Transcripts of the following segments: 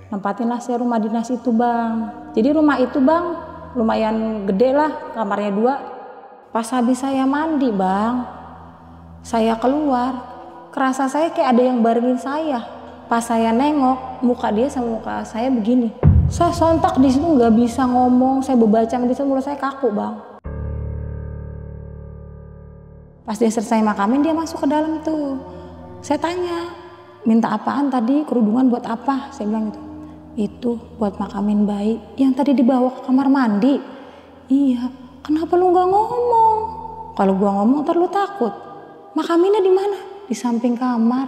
Nempatin lah saya rumah dinas itu bang. Jadi rumah itu bang lumayan gede lah, kamarnya 2. Pas habis saya mandi bang, saya keluar, kerasa saya kayak ada yang barengin saya. Pas saya nengok, muka dia sama muka saya begini. Saya sontak di situ nggak bisa ngomong, saya bebacang di situ, mulut saya kaku bang. Pas dia selesai makamin, dia masuk ke dalam tuh. Saya tanya, minta apaan tadi, kerudungan buat apa? Saya bilang gitu. Itu buat makamin bayi yang tadi dibawa ke kamar mandi. Iya, kenapa lu nggak ngomong? Kalau gua ngomong ntar lu takut. Makaminnya di mana? Di samping kamar.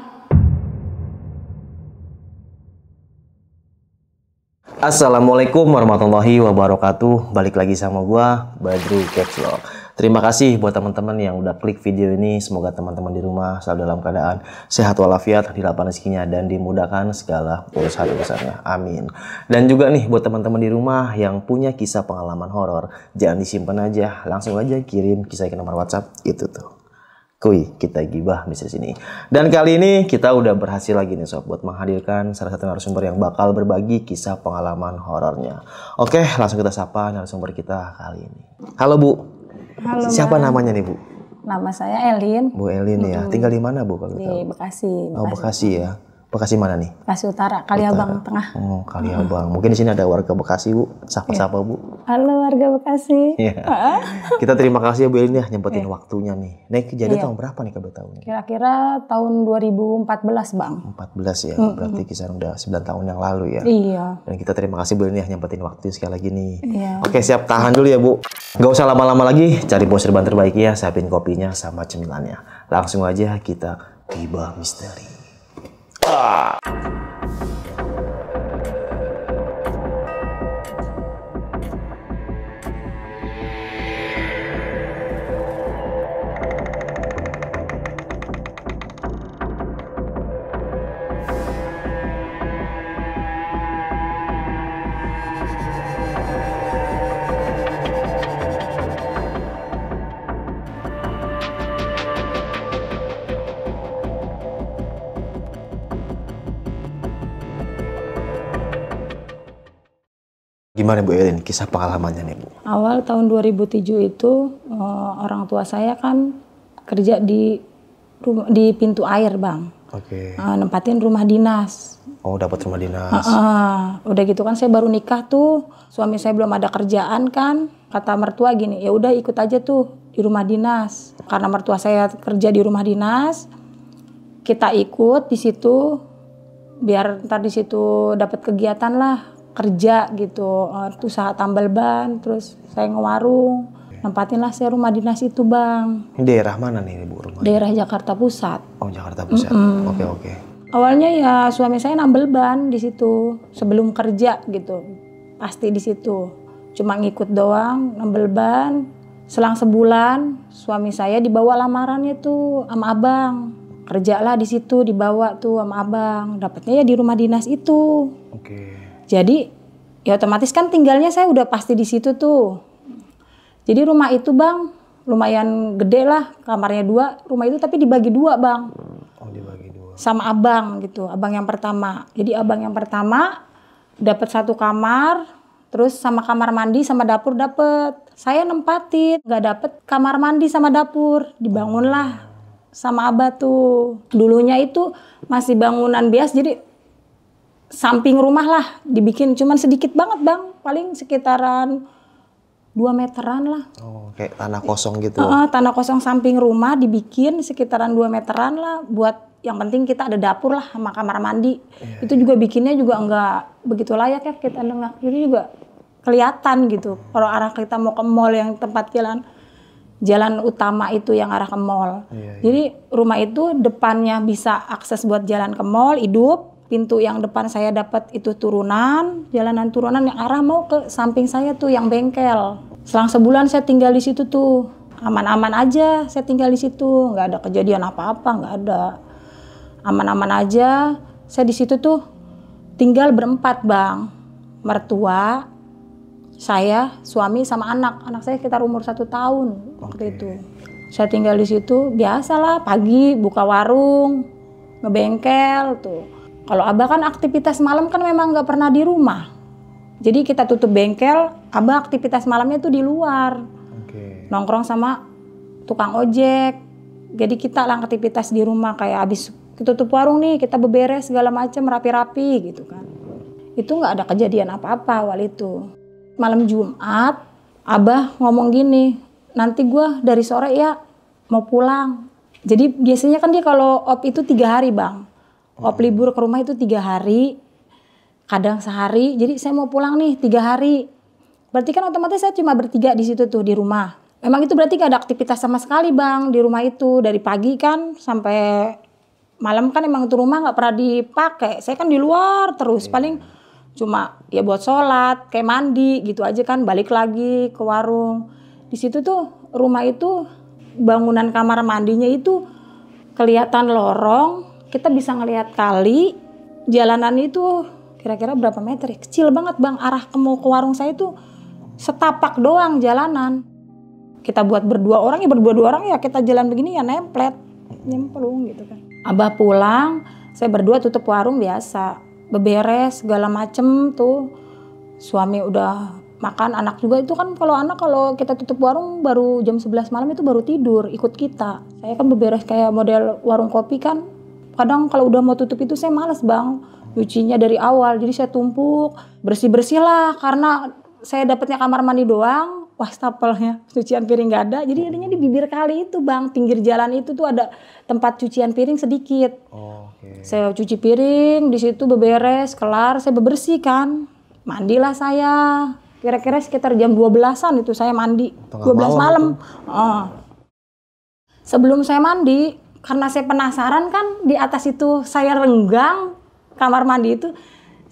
Assalamualaikum warahmatullahi wabarakatuh. Balik lagi sama gua, Badru Capslock. Terima kasih buat teman-teman yang udah klik video ini. Semoga teman-teman di rumah selalu dalam keadaan sehat walafiat, dilapangkan rezekinya dan dimudahkan segala urusan-urusannya. Amin. Dan juga nih buat teman-teman di rumah yang punya kisah pengalaman horor, jangan disimpan aja, langsung aja kirim kisahnya ke nomor WhatsApp itu tuh. Kuy, kita gibah bisnis ini. Dan kali ini kita udah berhasil lagi nih sob buat menghadirkan salah satu narasumber yang bakal berbagi kisah pengalaman horornya. Oke, langsung kita sapa narasumber kita kali ini. Halo Bu. Halo, siapa bang. namanya nih Bu? Nama saya Elin. Bu Elin ya. Tinggal di mana Bu kalau Di tahu? Bekasi. Oh, Bekasi ya. Bekasi mana nih? Bekasi Utara, Kaliabang Tengah. Oh, Kaliabang. Mungkin di sini ada warga Bekasi Bu. Sapa-sapa Bu. Halo warga Bekasi. Iya. Kita terima kasih ya Bu Elin ya nyempetin waktunya nih. Nek kejadian tahun berapa nih kalau tahu nih? Kira-kira tahun 2014 bang. 14 ya. Berarti kisaran udah 9 tahun yang lalu ya. Iya. Dan kita terima kasih Bu Elin ya nyempetin waktu sekali lagi nih. Iya. Oke, siap, tahan dulu ya Bu. Gak usah lama-lama lagi, cari bos serban terbaik ya, siapin kopinya sama cemilannya. Langsung aja kita gibah misteri. Gimana Bu Elin, kisah pengalamannya nih Bu? Awal tahun 2007 itu orang tua saya kan kerja di pintu air bang. Oke. Nempatin rumah dinas. Oh, dapat rumah dinas. Udah gitu kan saya baru nikah tuh, suami saya belum ada kerjaan kan. Kata mertua gini, ya udah ikut aja tuh di rumah dinas. Karena mertua saya kerja di rumah dinas, kita ikut di situ biar ntar di situ dapat kegiatan lah. Kerja gitu, usaha tambal ban, terus saya ngewarung. Nempatin lah saya rumah dinas itu bang. Ini daerah mana nih Bu rumahnya? Daerah Jakarta Pusat. Oh, Jakarta Pusat. Oke. Awalnya ya suami saya nambel ban di situ sebelum kerja gitu, pasti di situ. Cuma ngikut doang, nambel ban. Selang sebulan suami saya dibawa lamarannya tuh sama abang. Kerjalah di situ, dibawa tuh sama abang. Dapatnya ya di rumah dinas itu. Oke. Jadi ya otomatis kan tinggalnya saya udah pasti di situ tuh. Jadi rumah itu bang lumayan gede lah, kamarnya 2. Rumah itu tapi dibagi 2 bang. Oh, dibagi 2. Sama abang gitu, abang yang pertama. Jadi abang yang pertama dapat 1 kamar, terus sama kamar mandi sama dapur dapet. Saya nempatin nggak dapet kamar mandi sama dapur, dibangunlah sama abah tuh. Dulunya itu masih bangunan biasa, jadi samping rumah lah dibikin, cuman sedikit banget bang, paling sekitaran 2 meteran lah. Oh, kayak tanah kosong gitu. Tanah kosong samping rumah dibikin sekitaran 2 meteran lah, buat yang penting kita ada dapur lah sama kamar mandi. Itu juga bikinnya juga nggak begitu layak ya, kita dengar itu juga kelihatan gitu. Kalau arah kita mau ke mall yang tempat jalan utama itu yang arah ke mall. Jadi rumah itu depannya bisa akses buat jalan ke mall, hidup. Pintu yang depan saya dapat itu turunan, jalanan turunan yang arah mau ke samping saya tuh yang bengkel. Selang sebulan saya tinggal di situ tuh, aman-aman aja saya tinggal di situ, nggak ada kejadian apa-apa, nggak ada, aman-aman aja. Saya di situ tuh tinggal berempat bang, mertua, saya, suami sama anak saya sekitar umur 1 tahun waktu itu. Saya tinggal di situ, biasalah pagi buka warung, ngebengkel tuh. Kalau Abah kan aktivitas malam kan memang nggak pernah di rumah. Jadi kita tutup bengkel, Abah aktivitas malamnya tuh di luar. Nongkrong sama tukang ojek. Jadi kita lah aktivitas di rumah kayak habis tutup warung nih, kita beberes segala macam rapi-rapi gitu kan. Itu nggak ada kejadian apa-apa awal itu. Malam Jumat, Abah ngomong gini, nanti gua dari sore ya mau pulang. Jadi biasanya kan dia kalau op itu 3 hari bang. Op libur ke rumah itu 3 hari, kadang sehari. Jadi saya mau pulang nih 3 hari. Berarti kan otomatis saya cuma bertiga di situ tuh di rumah. Memang itu berarti gak ada aktivitas sama sekali bang di rumah itu. Dari pagi kan sampai malam kan emang itu rumah gak pernah dipakai. Saya kan di luar terus, paling cuma ya buat sholat, kayak mandi gitu aja kan. Balik lagi ke warung. Di situ tuh rumah itu bangunan kamar mandinya itu kelihatan lorong. Kita bisa ngelihat kali, jalanan itu kira-kira berapa meter ya? Kecil banget bang, arah mau ke warung saya itu setapak doang jalanan. Kita buat berdua orang ya kita jalan begini ya nyemplung gitu kan. Abah pulang, saya berdua tutup warung biasa, beberes segala macem tuh. Suami udah makan, anak juga itu kan kalau kita tutup warung baru jam 11 malam itu baru tidur ikut kita. Saya kan beberes kayak model warung kopi kan. Kadang kalau udah mau tutup itu saya males bang, nyucinya dari awal. Jadi saya tumpuk, bersih-bersih lah karena saya dapatnya kamar mandi doang. Wastafel cucian piring gak ada. Jadi adanya di bibir kali itu bang, pinggir jalan itu tuh ada tempat cucian piring sedikit. Saya cuci piring, di situ beberes, kelar, saya bebersih kan. Mandilah saya. Kira-kira sekitar jam 12-an itu saya mandi. 12 malam. Sebelum saya mandi, karena saya penasaran kan di atas itu saya renggang kamar mandi itu,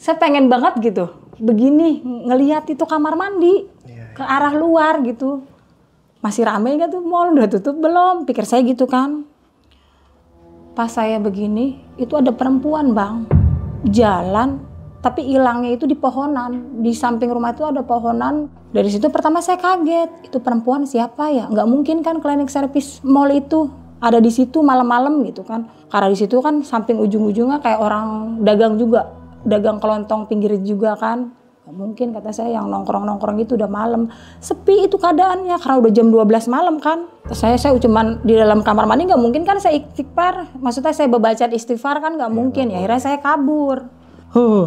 saya pengen banget gitu begini ngelihat itu kamar mandi ke arah luar gitu. Masih ramai gak tuh mall, udah tutup belum, pikir saya gitu kan. Pas saya begini itu ada perempuan bang jalan, tapi hilangnya itu di pohonan. Di samping rumah itu ada pohonan. Dari situ pertama saya kaget, itu perempuan siapa ya, nggak mungkin kan cleaning service mall itu ada di situ malam-malam gitu kan. Karena di situ kan samping ujung-ujungnya kayak orang dagang juga, dagang kelontong pinggir juga kan. Gak mungkin kata saya yang nongkrong-nongkrong itu udah malam. Sepi itu keadaannya karena udah jam 12 malam kan. Terus saya cuman di dalam kamar mandi, gak mungkin kan saya istighfar. Maksudnya saya berbacaan istighfar kan gak mungkin. Ya akhirnya saya kabur.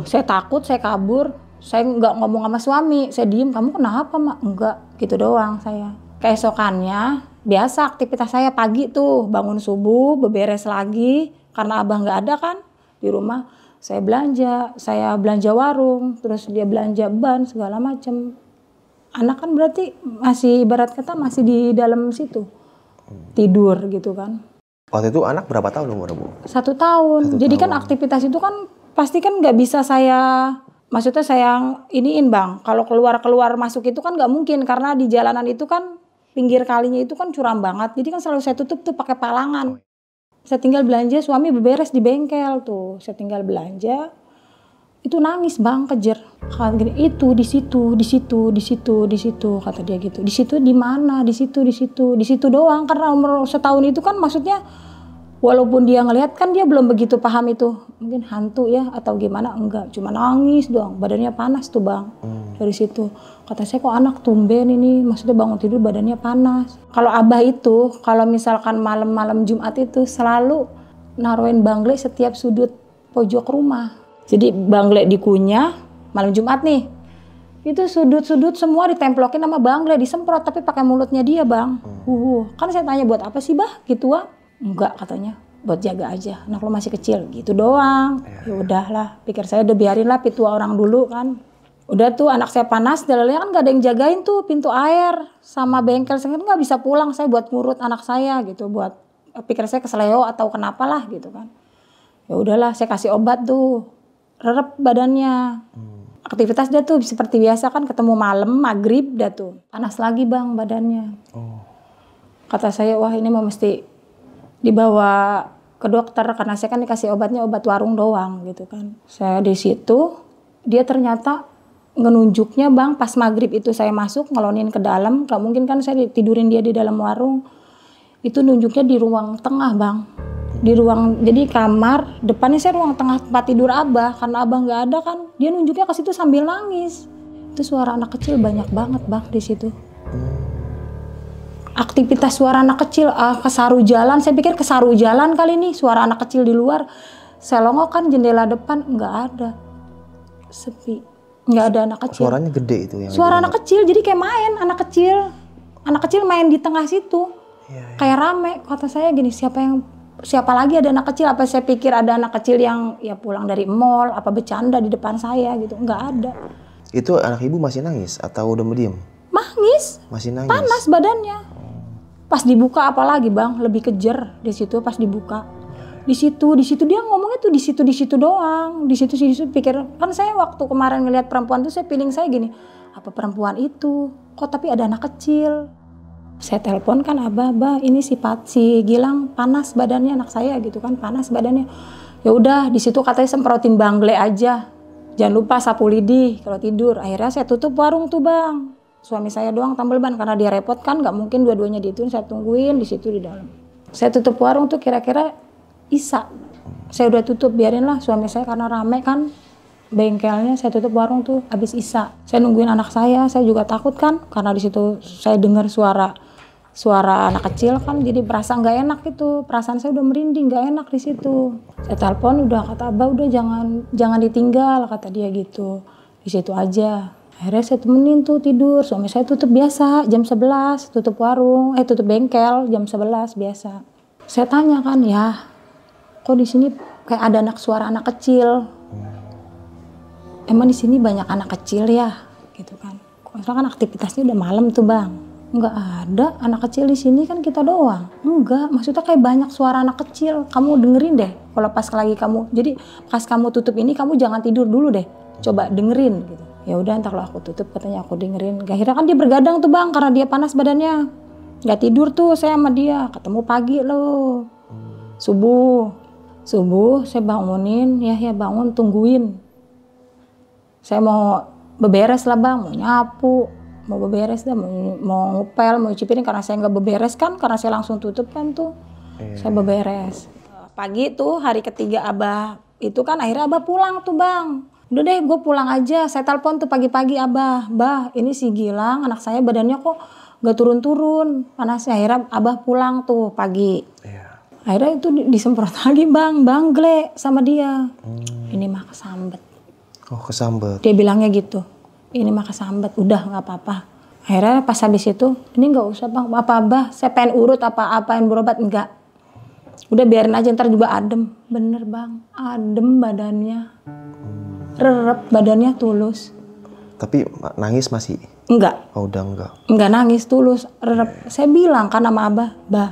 Saya takut, saya kabur. Saya gak ngomong sama suami. Saya diem, kamu kenapa mak? Enggak, gitu doang saya. Keesokannya biasa aktivitas saya pagi tuh, bangun subuh, beberes lagi. Karena abah gak ada kan di rumah. Saya belanja warung, terus dia belanja ban segala macem. Anak kan berarti masih ibarat kata masih di dalam situ, tidur gitu kan. Waktu itu anak berapa tahun umur Bu? 1 tahun. Jadi kan aktivitas itu kan pasti kan nggak bisa maksudnya saya iniin bang. Kalau keluar masuk itu kan nggak mungkin karena di jalanan itu kan pinggir kalinya itu kan curam banget. Jadi kan selalu saya tutup tuh pakai palangan. Saya tinggal belanja, suami beberes di bengkel tuh. Saya tinggal belanja, itu nangis bang, kejer. Kata gini, itu di situ, kata dia gitu. Di situ di mana? Di situ doang. Karena umur setahun itu kan maksudnya, walaupun dia ngelihat kan dia belum begitu paham itu. Mungkin hantu ya atau gimana, enggak. Cuma nangis doang, badannya panas tuh bang. Dari situ. Kata saya kok anak tumben ini, maksudnya bangun tidur badannya panas. Kalau abah itu, kalau misalkan malam-malam Jumat itu selalu naruhin bangle setiap sudut pojok rumah. Jadi bangle dikunyah, malam Jumat nih, itu sudut-sudut semua ditemplokin sama bangle, disemprot tapi pakai mulutnya dia bang. Kan saya tanya buat apa sih bah gitu ah? Enggak katanya, buat jaga aja, anak lo masih kecil gitu doang. Ya udahlah, pikir saya udah biarin lah pitua orang dulu kan. Udah tuh anak saya panas, dalamnya kan gak ada yang jagain tuh pintu air sama bengkel. Saya kan gak bisa pulang saya buat ngurut anak saya gitu. Buat pikir saya keseleo atau kenapa lah gitu kan. Ya udahlah saya kasih obat tuh. Rerep badannya. Aktivitas dia tuh seperti biasa kan ketemu malam, maghrib dah tuh. Panas lagi bang badannya. Kata saya wah ini mau mesti dibawa ke dokter. Karena saya kan dikasih obatnya obat warung doang gitu kan. Saya di situ, dia ternyata ngenunjuknya bang pas maghrib itu saya masuk ngelonin ke dalam, gak mungkin kan saya tidurin dia di dalam warung, itu nunjuknya di ruang tengah bang, di ruang, jadi kamar depannya saya ruang tengah tempat tidur Abah. Karena Abah nggak ada kan, dia nunjuknya ke situ sambil nangis. Itu suara anak kecil banyak banget Bang di situ. Aktivitas suara anak kecil, ke saru jalan. Saya pikir ke saru jalan kali nih, suara anak kecil di luar. Saya longok kan jendela depan, nggak ada, sepi, nggak ada anak kecil. Suaranya gede itu yang. Suara anak kecil, jadi kayak main anak kecil main di tengah situ. Iya. Kayak rame. Kata saya gini, siapa lagi ada anak kecil? Apa saya pikir ada anak kecil yang ya pulang dari mall, apa bercanda di depan saya gitu? Nggak ada. Itu anak ibu masih nangis atau udah medium? Nangis. Masih nangis. Panas badannya. Pas dibuka apalagi Bang, lebih kejer di situ pas dibuka. Di situ dia ngomongnya tuh di situ doang. Di situ pikir, kan saya waktu kemarin ngelihat perempuan tuh saya feeling saya gini, apa perempuan itu? Kok tapi ada anak kecil? Saya telepon kan Abah, ini si Gilang panas badannya, anak saya gitu kan, panas badannya. Ya udah di situ katanya semprotin Bangle aja. Jangan lupa sapu lidi kalau tidur. Akhirnya saya tutup warung tuh Bang. Suami saya doang tambal ban karena dia repot kan, nggak mungkin dua-duanya diituin. Saya tungguin di situ di dalam. Saya tutup warung tuh kira-kira Isa. Saya udah tutup, biarinlah suami saya karena rame kan bengkelnya. Saya tutup warung tuh habis Isa. Saya nungguin anak saya juga takut kan karena di situ saya dengar suara anak kecil kan, jadi berasa nggak enak gitu. Perasaan saya udah merinding, nggak enak di situ. Saya telepon, udah kata Abah udah jangan ditinggal, kata dia gitu. Di situ aja. Akhirnya saya temenin tuh tidur. Suami saya tutup biasa jam 11, tutup warung, tutup bengkel jam 11 biasa. Saya tanya kan, ya kok di sini kayak ada suara anak kecil? Emang di sini banyak anak kecil ya, gitu kan? Soalnya kan aktivitasnya udah malam tuh Bang. Enggak ada anak kecil di sini, kan kita doang. Enggak, maksudnya kayak banyak suara anak kecil. Kamu dengerin deh. Kalau pas lagi jadi pas kamu tutup ini kamu jangan tidur dulu deh. Coba dengerin gitu. Ya udah, entar kalau aku tutup katanya aku dengerin. Akhirnya kan dia bergadang tuh Bang karena dia panas badannya. Nggak tidur tuh saya sama dia. Ketemu pagi loh. Subuh saya bangunin, ya bangun, tungguin. Saya mau beberes lah Bang, mau nyapu, mau beberes dah, mau ngepel, mau nyuci piring karena saya nggak beberes kan, karena saya langsung tutup kan tuh. Saya beberes. Pagi tuh hari ketiga Abah itu kan akhirnya Abah pulang tuh Bang. Udah deh gue pulang aja, saya telepon tuh pagi-pagi Abah. Bah, ini si Gilang anak saya badannya kok nggak turun-turun panasnya. Akhirnya Abah pulang tuh pagi. Akhirnya itu disemprot lagi Bang, Bangle sama dia. Ini mah kesambet. Oh kesambet. Dia bilangnya gitu. Ini mah kesambet, udah nggak apa-apa. Akhirnya pas habis itu, ini nggak usah Bang, apa Abah, saya pengen urut apa-apain berobat, enggak. Udah biarin aja ntar juga adem. Bener Bang, adem badannya. Rerep badannya tulus. Tapi nangis masih? Enggak. Oh udah enggak. Enggak nangis, tulus, rerep. Saya bilang kan sama Abah, Bah,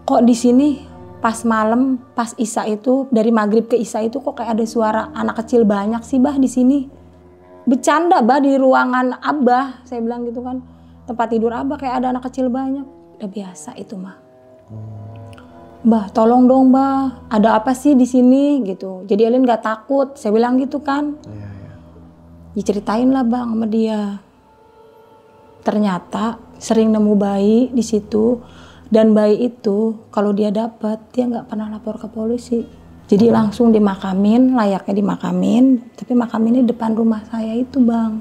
kok di sini pas malam, pas Isya itu dari maghrib ke Isya itu kok kayak ada suara anak kecil banyak sih Bah di sini. Bercanda Bah di ruangan Abah, saya bilang gitu kan. Tempat tidur Abah kayak ada anak kecil banyak. Udah biasa itu mah. Bah, tolong dong Bah, ada apa sih di sini gitu. Jadi Elin nggak takut, saya bilang gitu kan. Diceritain lah Bang sama dia. Ternyata sering nemu bayi di situ. Dan bayi itu kalau dia dapat dia nggak pernah lapor ke polisi. Jadi langsung dimakamin, layaknya dimakamin. Tapi makaminnya depan rumah saya itu Bang.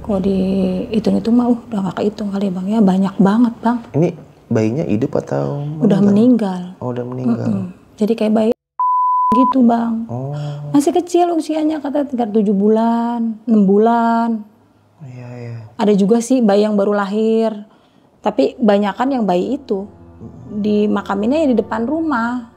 Kalau dihitung-hitung mah udah nggak kehitung kali Bang ya, banyak banget Bang. Ini bayinya hidup atau udah meninggal? Oh udah meninggal. Jadi kayak bayi gitu Bang. Masih kecil usianya, katanya tinggal 7 bulan, 6 bulan. Ada juga sih bayi yang baru lahir. Tapi banyakan yang bayi itu dimakaminnya ya di depan rumah.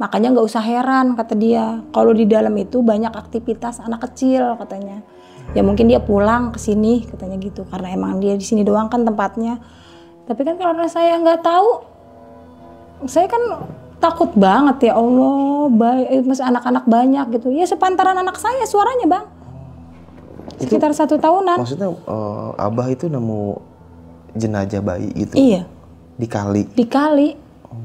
Makanya nggak usah heran kata dia. Kalau di dalam itu banyak aktivitas anak kecil katanya. Ya mungkin dia pulang ke sini katanya gitu. Karena emang dia di sini doang kan tempatnya. Tapi kan karena saya nggak tahu, saya kan takut banget ya Allah. Masih anak-anak banyak gitu. Ya sepantaran anak saya suaranya Bang. Sekitar 1 tahunan. Maksudnya Abah itu nemu jenazah bayi itu? Iya. Di kali? Di kali.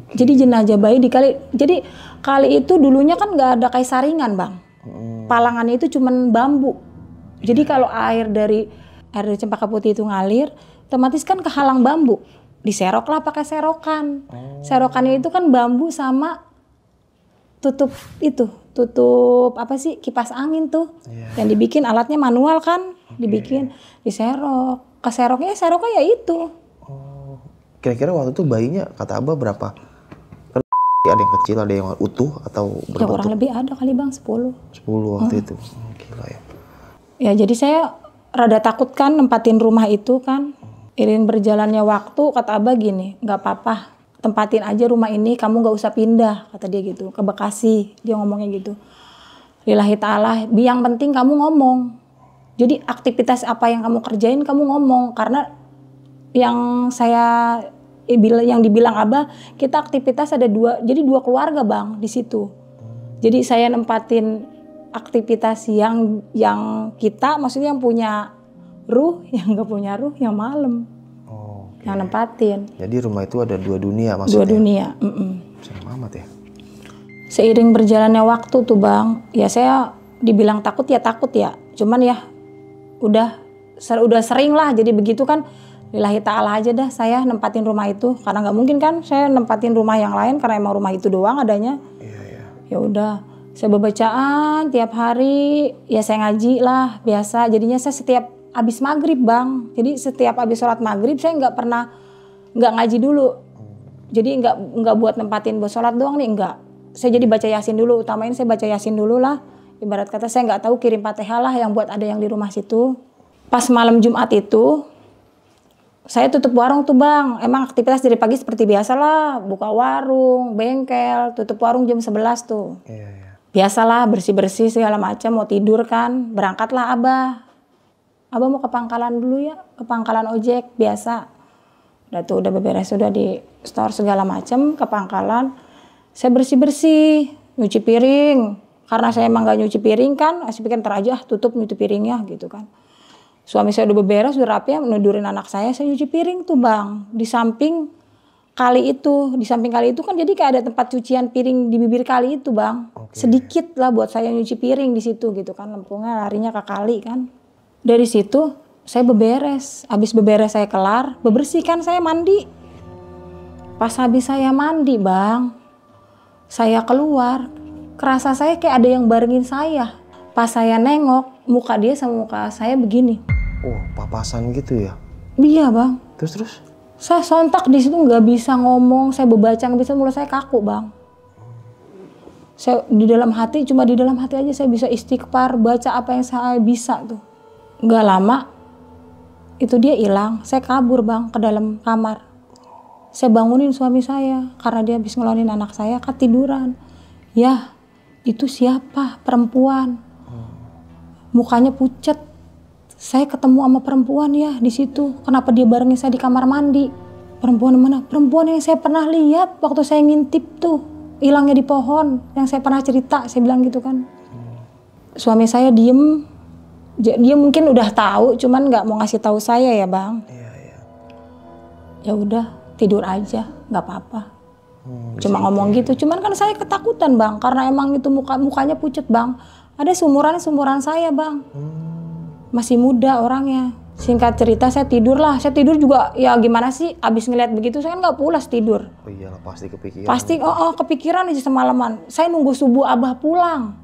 Jadi jenazah bayi di kali. Jadi kali itu dulunya kan nggak ada kayak saringan Bang. Palangannya itu cuman bambu. Jadi kalau air dari Cempaka Putih itu ngalir, otomatis kan kehalang bambu. diserok lah pakai serokan. Serokannya itu kan bambu sama tutup apa sih, kipas angin tuh. Yang dibikin alatnya manual kan, dibikin diserok. Keseroknya ya itu. Kira-kira waktu itu bayinya kata Abah berapa? Kan ada yang kecil, ada yang utuh atau Ya berbentuk? kurang lebih ada kali Bang 10. 10 waktu itu. Gila ya. Ya jadi saya rada takut kan nempatin rumah itu kan. Iring berjalannya waktu kata Abah gini, nggak apa-apa, tempatin aja rumah ini, kamu nggak usah pindah, kata dia gitu, ke Bekasi. Dia ngomongnya gitu. Lillahi ta'ala, yang penting kamu ngomong. Jadi aktivitas apa yang kamu kerjain kamu ngomong, karena yang dibilang Abah, kita aktivitas ada jadi dua keluarga Bang di situ. Jadi saya nempatin aktivitas yang kita, maksudnya yang punya ruh, yang nggak punya ruh, yang malam, yang nempatin. Jadi rumah itu ada 2 dunia maksudnya? 2 dunia. Serem amat ya. Seiring berjalannya waktu tuh Bang, ya saya dibilang takut ya, cuman ya udah sering lah, jadi begitu kan. Lillahi ta'ala aja dah saya nempatin rumah itu, karena nggak mungkin kan saya nempatin rumah yang lain karena emang rumah itu doang adanya. Ya udah, saya bacaan tiap hari, ya saya ngaji lah biasa. Jadinya saya setiap habis maghrib Bang, jadi setiap habis sholat maghrib saya nggak ngaji dulu. Jadi nggak buat nempatin buat sholat doang nih, enggak. Saya jadi baca yasin dulu, utamain saya baca yasin dulu lah. Ibarat kata saya nggak tahu kirim Fatihah lah yang buat ada yang di rumah situ. Pas malam Jumat itu saya tutup warung tuh Bang. Emang aktivitas dari pagi seperti biasa lah. Buka warung, bengkel, tutup warung jam 11 tuh. Biasalah bersih-bersih segala macam, mau tidur kan. Berangkatlah Abah. Abah mau ke pangkalan dulu ya. Ke pangkalan ojek, biasa. Udah beberes, sudah di store segala macam, ke pangkalan. Saya bersih-bersih, nyuci piring. Karena saya emang gak nyuci piring kan, saya pikir ntar aja tutup nyuci piringnya gitu kan. Suami saya udah beberes, udah rapi ya, menudurin anak saya nyuci piring tuh Bang. Di samping kali itu kan jadi kayak ada tempat cucian piring di bibir kali itu Bang. Sedikit lah buat saya nyuci piring di situ gitu kan, lempungnya larinya ke kali kan. Dari situ saya beberes, habis beberes saya kelar, bebersihkan saya mandi. Pas habis saya mandi Bang, saya keluar, kerasa saya kayak ada yang barengin saya. Pas saya nengok, muka dia sama muka saya begini. Oh, papasan gitu ya? Iya Bang. Terus? Saya sontak di situ nggak bisa ngomong, saya bebaca nggak bisa, mulut saya kaku Bang. Saya di dalam hati aja saya bisa istighfar, baca apa yang saya bisa tuh. Nggak lama, itu dia hilang. Saya kabur Bang ke dalam kamar. Saya bangunin suami saya karena dia habis ngelonin anak saya ketiduran. Ya, itu siapa? Perempuan. Mukanya pucet. Saya ketemu sama perempuan ya di situ. Kenapa dia barengin saya di kamar mandi? Perempuan mana? Perempuan yang saya pernah lihat waktu saya ngintip tuh, hilangnya di pohon, yang saya pernah cerita, saya bilang gitu kan. Suami saya diem. Dia mungkin udah tahu, cuman nggak mau ngasih tahu saya ya Bang. Ya udah, tidur aja, nggak apa-apa. Cuma ngomong gitu. Cuman kan saya ketakutan Bang, karena emang itu mukanya pucet Bang. Ada sumuran saya Bang. Masih muda orangnya. Singkat cerita saya tidur lah. Saya tidur juga ya gimana sih, abis ngeliat begitu saya kan nggak pulas tidur. Oh iyalah pasti kepikiran. Pasti kepikiran aja semalaman. Saya nunggu subuh Abah pulang.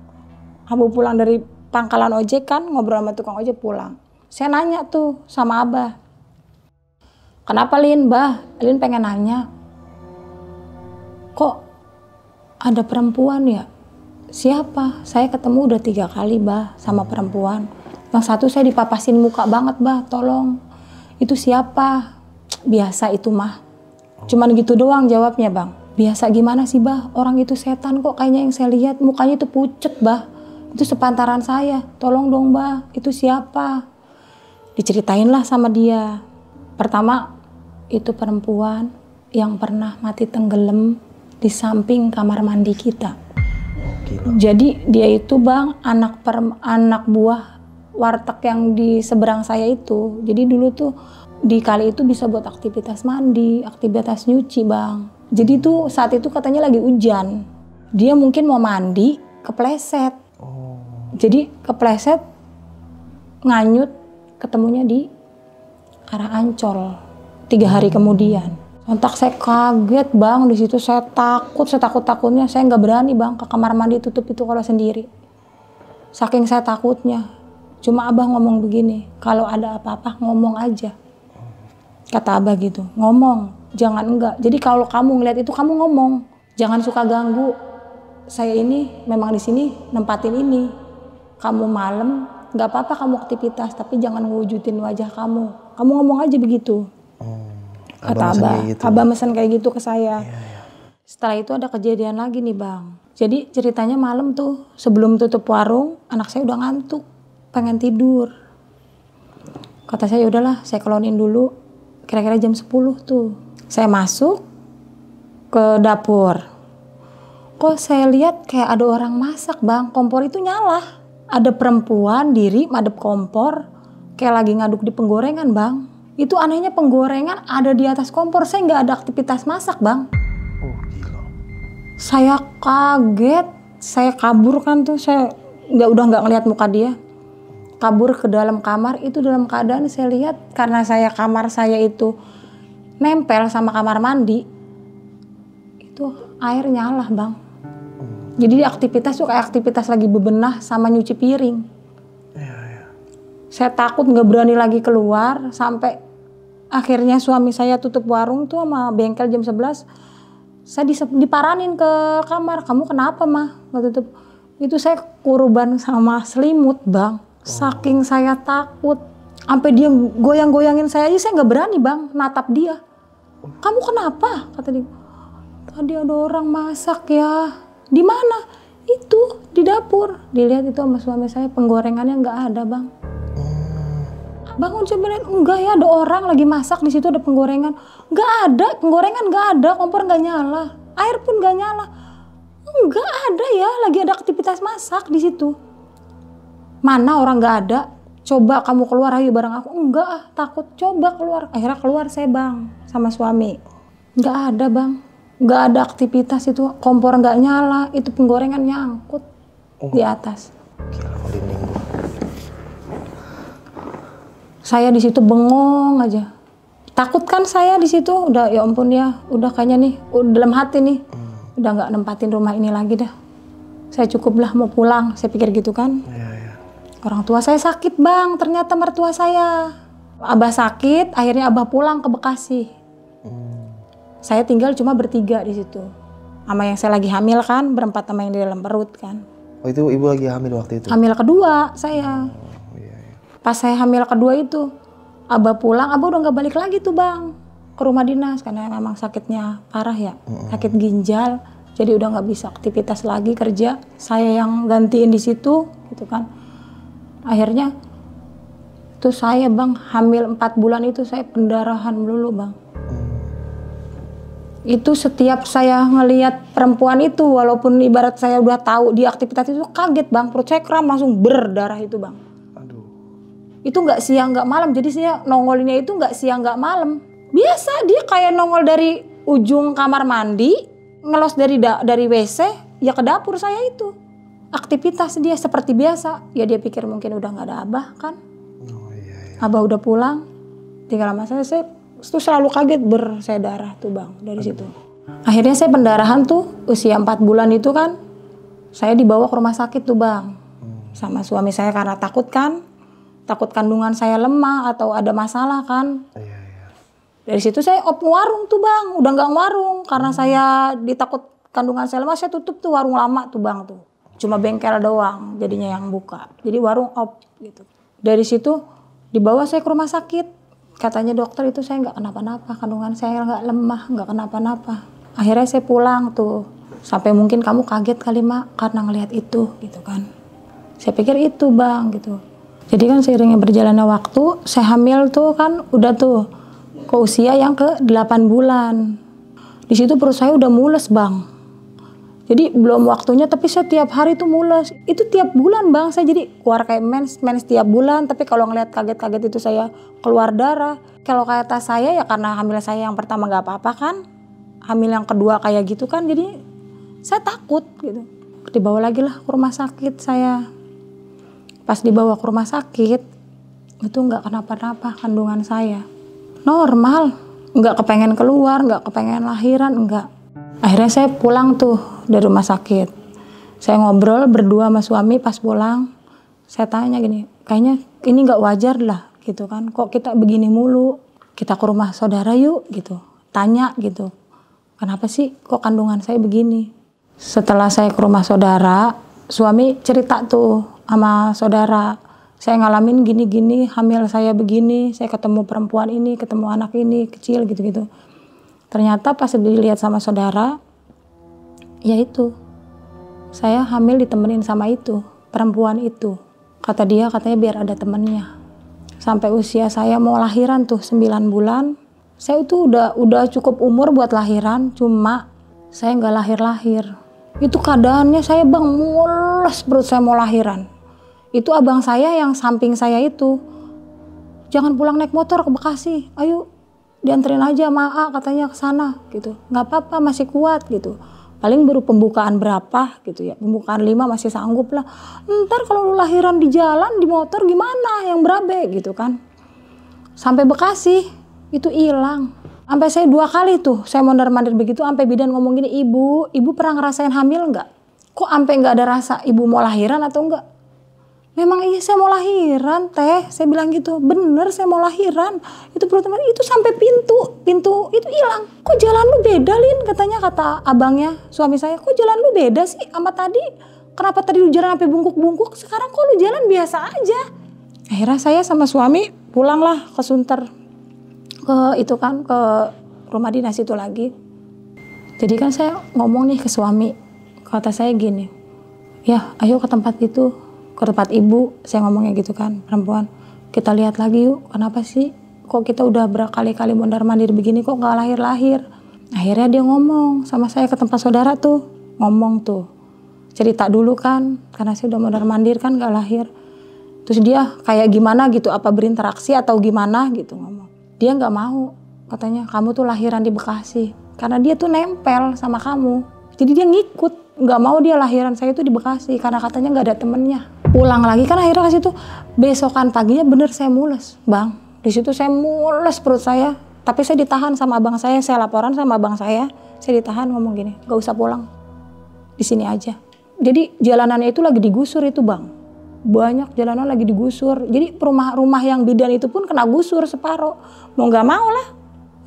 Abah pulang dari pangkalan ojek kan, ngobrol sama tukang ojek pulang. Saya nanya tuh sama Abah. Kenapa Lin, Bah? Lin pengen nanya. Kok ada perempuan ya? Siapa? Saya ketemu udah 3 kali Bah sama perempuan. Yang satu saya dipapasin muka banget Bah, tolong. Itu siapa? Biasa itu mah. Cuman gitu doang jawabnya Bang. Biasa gimana sih Bah? Orang itu setan kok kayaknya yang saya lihat. Mukanya itu pucet Bah. Itu sepantaran saya. Tolong dong Bah, itu siapa? Diceritain lah sama dia. Pertama, itu perempuan yang pernah mati tenggelam di samping kamar mandi kita. Gila. Jadi dia itu Bang anak buah warteg yang di seberang saya itu. Jadi dulu tuh di kali itu bisa buat aktivitas mandi, aktivitas nyuci Bang. Jadi tuh saat itu katanya lagi hujan. Dia mungkin mau mandi, kepleset. Jadi kepleset, nganyut, ketemunya di arah Ancol 3 hari kemudian. Sontak saya kaget bang, di situ saya takut-takutnya saya nggak berani bang ke kamar mandi tutup itu kalau sendiri. Saking saya takutnya. Cuma abah ngomong begini, kalau ada apa-apa ngomong aja. Kata abah gitu, ngomong, jangan enggak. Jadi kalau kamu ngeliat itu kamu ngomong, jangan suka ganggu. Saya ini memang di sini nempatin ini. Kamu malam nggak apa-apa kamu aktivitas, tapi jangan ngewujudin wajah kamu. Kamu ngomong aja begitu. Kata abah, gitu. Abah mesen kayak gitu ke saya. Iya. Setelah itu ada kejadian lagi nih bang. Jadi ceritanya malam tuh sebelum tutup warung, anak saya udah ngantuk, pengen tidur. Kata saya udahlah, saya kelonin dulu. Kira-kira jam 10 tuh. Saya masuk ke dapur. Kok saya lihat kayak ada orang masak bang, kompor itu nyala. Ada perempuan diri madep kompor, kayak lagi ngaduk di penggorengan bang. Itu anehnya penggorengan ada di atas kompor, saya nggak ada aktivitas masak bang. Oh gila. Saya kaget, saya kabur kan tuh, saya udah nggak ngeliat muka dia. Kabur ke dalam kamar, itu dalam keadaan saya lihat karena kamar saya itu nempel sama kamar mandi, itu air nyala bang. Jadi aktivitas tuh kayak aktivitas lagi bebenah sama nyuci piring. Iya. Saya takut nggak berani lagi keluar sampai akhirnya suami saya tutup warung tuh sama bengkel jam 11. Saya diparanin ke kamar. Kamu kenapa mah? Nggak tutup. Itu saya kurban sama selimut bang. Saking saya takut. Sampai dia goyang-goyangin saya aja saya nggak berani bang natap dia. Kamu kenapa? Kata dia. Tadi ada orang masak ya. Di mana? Itu di dapur. Dilihat itu sama suami saya penggorengannya nggak ada bang. Bangun coba lihat, enggak ya ada orang lagi masak di situ ada penggorengan. Nggak ada, penggorengan nggak ada, kompor nggak nyala, air pun nggak nyala. Nggak ada ya, lagi ada aktivitas masak di situ. Mana orang nggak ada? Coba kamu keluar ayo bareng aku. Enggak ah, takut. Coba keluar. Akhirnya keluar saya bang sama suami. Nggak ada bang, nggak ada aktivitas itu, kompor nggak nyala, itu penggorengan nyangkut di atas. Gila, merinding gua. Saya di situ bengong aja. Takut kan saya di situ, udah ya ampun ya, udah kayaknya nih, udah dalam hati nih, udah nggak nempatin rumah ini lagi dah. Saya cukuplah mau pulang, saya pikir gitu kan. Iya. Orang tua saya sakit bang, ternyata mertua saya. Abah sakit, akhirnya abah pulang ke Bekasi. Saya tinggal cuma bertiga di situ. Sama yang saya lagi hamil kan, berempat sama yang di dalam perut kan. Oh itu ibu lagi hamil waktu itu? Hamil kedua saya. Pas saya hamil kedua itu, abah pulang, abah udah nggak balik lagi tuh bang ke rumah dinas karena memang sakitnya parah ya, sakit ginjal, jadi udah nggak bisa aktivitas lagi kerja. Saya yang gantiin di situ, gitu kan. Akhirnya tuh saya bang hamil 4 bulan itu saya pendarahan melulu bang. Itu setiap saya ngelihat perempuan itu, walaupun ibarat saya udah tahu di aktivitas itu kaget bang, perut saya kram langsung berdarah itu bang. Itu nggak siang nggak malam, jadi saya nongolinnya itu nggak siang nggak malam. Biasa dia kayak nongol dari ujung kamar mandi, ngelos dari WC, ya ke dapur saya itu. Aktivitas dia seperti biasa, ya dia pikir mungkin udah nggak ada abah kan. Abah udah pulang, tinggal sama saya tuh selalu kaget saya darah tuh bang dari situ. Akhirnya saya pendarahan tuh usia 4 bulan itu kan, saya dibawa ke rumah sakit tuh bang. Sama suami saya karena takut kandungan saya lemah atau ada masalah kan. Dari situ saya warung tuh bang, udah nggak warung karena saya ditakut kandungan saya lemah, saya tutup tuh warung lama tuh bang tuh. Cuma bengkel doang jadinya yang buka. Jadi warung gitu. Dari situ dibawa saya ke rumah sakit. Katanya dokter itu saya nggak kenapa-napa, kandungan saya nggak lemah, nggak kenapa-napa. Akhirnya saya pulang tuh. Sampai mungkin kamu kaget kali mak karena ngelihat itu gitu kan. Saya pikir itu bang gitu. Jadi kan seiringnya berjalannya waktu, saya hamil tuh kan udah tuh ke usia yang ke 8 bulan. Di situ perut saya udah mules bang. Jadi belum waktunya tapi saya tiap hari tuh mules. Itu tiap bulan bang, saya jadi keluar kayak mens tiap bulan. Tapi kalau ngeliat kaget-kaget itu saya keluar darah. Kalau kata saya ya karena hamil saya yang pertama gak apa-apa kan. Hamil yang kedua kayak gitu kan, jadi saya takut gitu. Dibawa lagi lah ke rumah sakit saya. Pas dibawa ke rumah sakit, itu nggak kenapa-napa kandungan saya. Normal. nggak kepengen keluar, nggak kepengen lahiran, enggak. Akhirnya saya pulang tuh dari rumah sakit. Saya ngobrol berdua sama suami pas pulang. Saya tanya gini, kayaknya ini nggak wajar lah gitu kan. Kok kita begini mulu? Kita ke rumah saudara yuk gitu. Tanya gitu. Kenapa sih kok kandungan saya begini? Setelah saya ke rumah saudara, suami cerita tuh sama saudara. Saya ngalamin gini-gini, hamil saya begini, saya ketemu perempuan ini, ketemu anak ini, kecil gitu-gitu. Ternyata pas dilihat sama saudara, ya itu, saya hamil ditemenin sama itu, perempuan itu. Kata dia, katanya biar ada temennya. Sampai usia saya mau lahiran tuh 9 bulan, saya itu udah cukup umur buat lahiran, cuma saya nggak lahir-lahir. Itu keadaannya saya bang, mules perut saya mau lahiran. Itu abang saya yang samping saya itu, jangan pulang naik motor ke Bekasi, ayo dianterin aja sama A katanya ke sana gitu. Nggak apa-apa, masih kuat gitu. Paling baru pembukaan berapa gitu ya, pembukaan 5 masih sanggup lah. Ntar kalau lu lahiran di jalan, di motor gimana yang berabe gitu kan. Sampai Bekasi itu hilang. Sampai saya 2 kali tuh, saya mondar-mandir begitu, sampai bidan ngomong gini, ibu pernah ngerasain hamil nggak? Kok sampai nggak ada rasa ibu mau lahiran atau enggak? Memang iya saya mau lahiran teh, saya bilang gitu, bener saya mau lahiran. Itu perut itu sampai pintu itu hilang. Kok jalan lu beda Lin, katanya, kata abangnya suami saya, kok jalan lu beda sih sama tadi? Kenapa tadi lu jalan sampai bungkuk-bungkuk, sekarang kok lu jalan biasa aja? Akhirnya saya sama suami pulanglah ke Sunter, ke itu kan, ke rumah dinas itu lagi. Jadi kan saya ngomong nih ke suami, kata saya gini, ya ayo ke tempat itu, ke tempat ibu, saya ngomongnya gitu kan, perempuan, kita lihat lagi yuk, kenapa sih kok kita udah berkali-kali mondar-mandir begini kok gak lahir-lahir. Akhirnya dia ngomong sama saya ke tempat saudara tuh, ngomong tuh, cerita dulu kan, karena saya udah mondar-mandir kan gak lahir. Terus dia kayak gimana gitu, apa berinteraksi atau gimana gitu ngomong. Dia gak mau, katanya kamu tuh lahiran di Bekasi, karena dia tuh nempel sama kamu. Jadi dia ngikut, gak mau dia lahiran saya tuh di Bekasi, karena katanya gak ada temennya. Pulang lagi kan akhirnya ke situ, besokan paginya bener saya mules, bang. Di situ saya mules perut saya, tapi saya ditahan sama abang saya laporan sama abang saya ditahan ngomong gini, gak usah pulang, di sini aja. Jadi jalanannya itu lagi digusur itu bang, banyak jalanan lagi digusur. Jadi rumah yang bidan itu pun kena gusur separuh. Mau gak mau lah,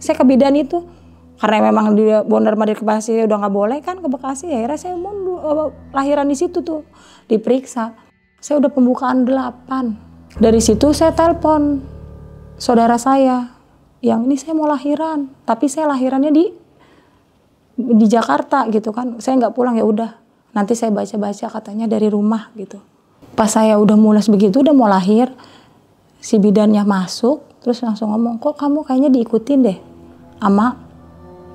saya ke bidan itu. Karena memang dia mondar-mandir ke Bekasi udah nggak boleh kan ke Bekasi, ya akhirnya saya lahiran di situ tuh, diperiksa. Saya udah pembukaan 8. Dari situ saya telepon saudara saya, yang ini saya mau lahiran, tapi saya lahirannya di Jakarta gitu kan. Saya nggak pulang, ya udah. Nanti saya baca-baca katanya dari rumah gitu. Pas saya udah mules begitu, udah mau lahir, si bidannya masuk, terus langsung ngomong, kok kamu kayaknya diikutin deh sama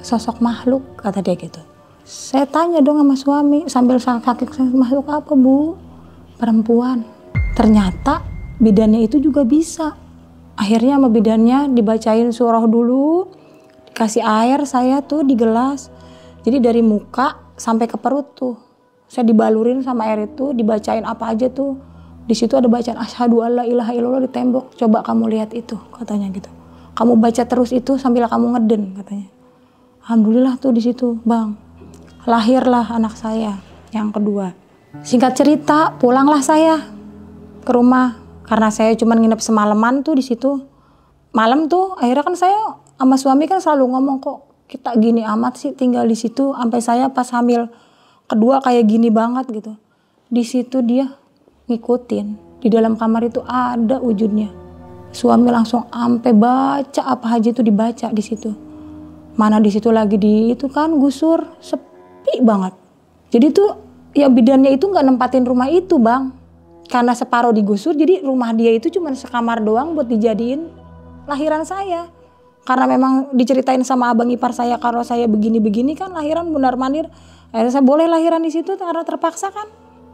sosok makhluk, kata dia gitu. Saya tanya dong sama suami sambil sakit, makhluk apa bu? Perempuan. Ternyata bidannya itu juga bisa. Akhirnya sama bidannya dibacain surah dulu, dikasih air saya tuh di gelas. Jadi dari muka sampai ke perut tuh, saya dibalurin sama air itu, dibacain apa aja tuh. Di situ ada bacaan asyhadu alla ilaha illallah di tembok. Coba kamu lihat itu, katanya gitu. Kamu baca terus itu sambil kamu ngeden, katanya. Alhamdulillah tuh di situ, bang. Lahirlah anak saya yang kedua. Singkat cerita, pulanglah saya ke rumah karena saya cuma nginep semalaman tuh di situ. Malam tuh akhirnya kan saya sama suami kan selalu ngomong, kok kita gini amat sih tinggal di situ, sampai saya pas hamil kedua kayak gini banget gitu. Di situ dia ngikutin, di dalam kamar itu ada wujudnya. Suami langsung sampai baca apa aja itu dibaca di situ. Mana di situ lagi di itu kan gusur, sepi banget. Jadi tuh ya bidannya itu nggak nempatin rumah itu bang, karena separuh digusur, jadi rumah dia itu cuma sekamar doang buat dijadiin lahiran saya. Karena memang diceritain sama abang ipar saya kalau saya begini-begini kan lahiran mondar-mandir, akhirnya saya boleh lahiran di situ karena terpaksa kan.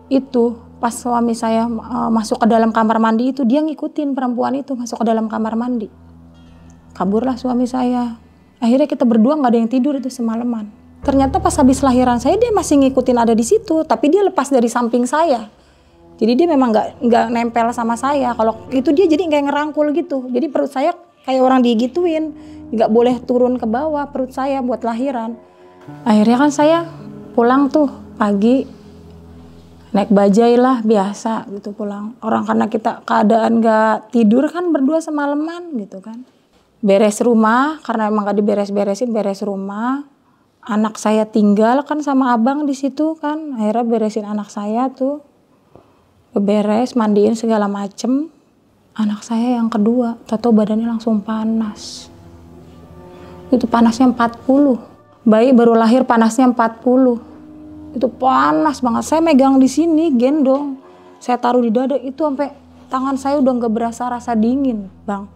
Itu pas suami saya masuk ke dalam kamar mandi itu, dia ngikutin perempuan itu masuk ke dalam kamar mandi. Kaburlah suami saya. Akhirnya kita berdua nggak ada yang tidur itu semalaman. Ternyata pas habis lahiran saya dia masih ngikutin ada di situ, tapi dia lepas dari samping saya. Jadi dia memang nggak nempel sama saya. Kalau itu dia jadi kayak ngerangkul gitu. Jadi perut saya kayak orang digituin. nggak boleh turun ke bawah perut saya buat lahiran. Akhirnya kan saya pulang tuh pagi, naik bajai lah biasa gitu pulang. Orang karena kita keadaan nggak tidur kan berdua semalaman gitu kan. Beres rumah karena emang gak diberes-beresin, beres rumah. Anak saya tinggal kan sama abang di situ kan. Akhirnya beresin anak saya tuh, beres, mandiin segala macem. Anak saya yang kedua, tahu badannya langsung panas. Itu panasnya 40. Bayi baru lahir panasnya 40. Itu panas banget. Saya megang di sini, gendong. Saya taruh di dada itu sampai tangan saya udah nggak berasa rasa dingin, Bang.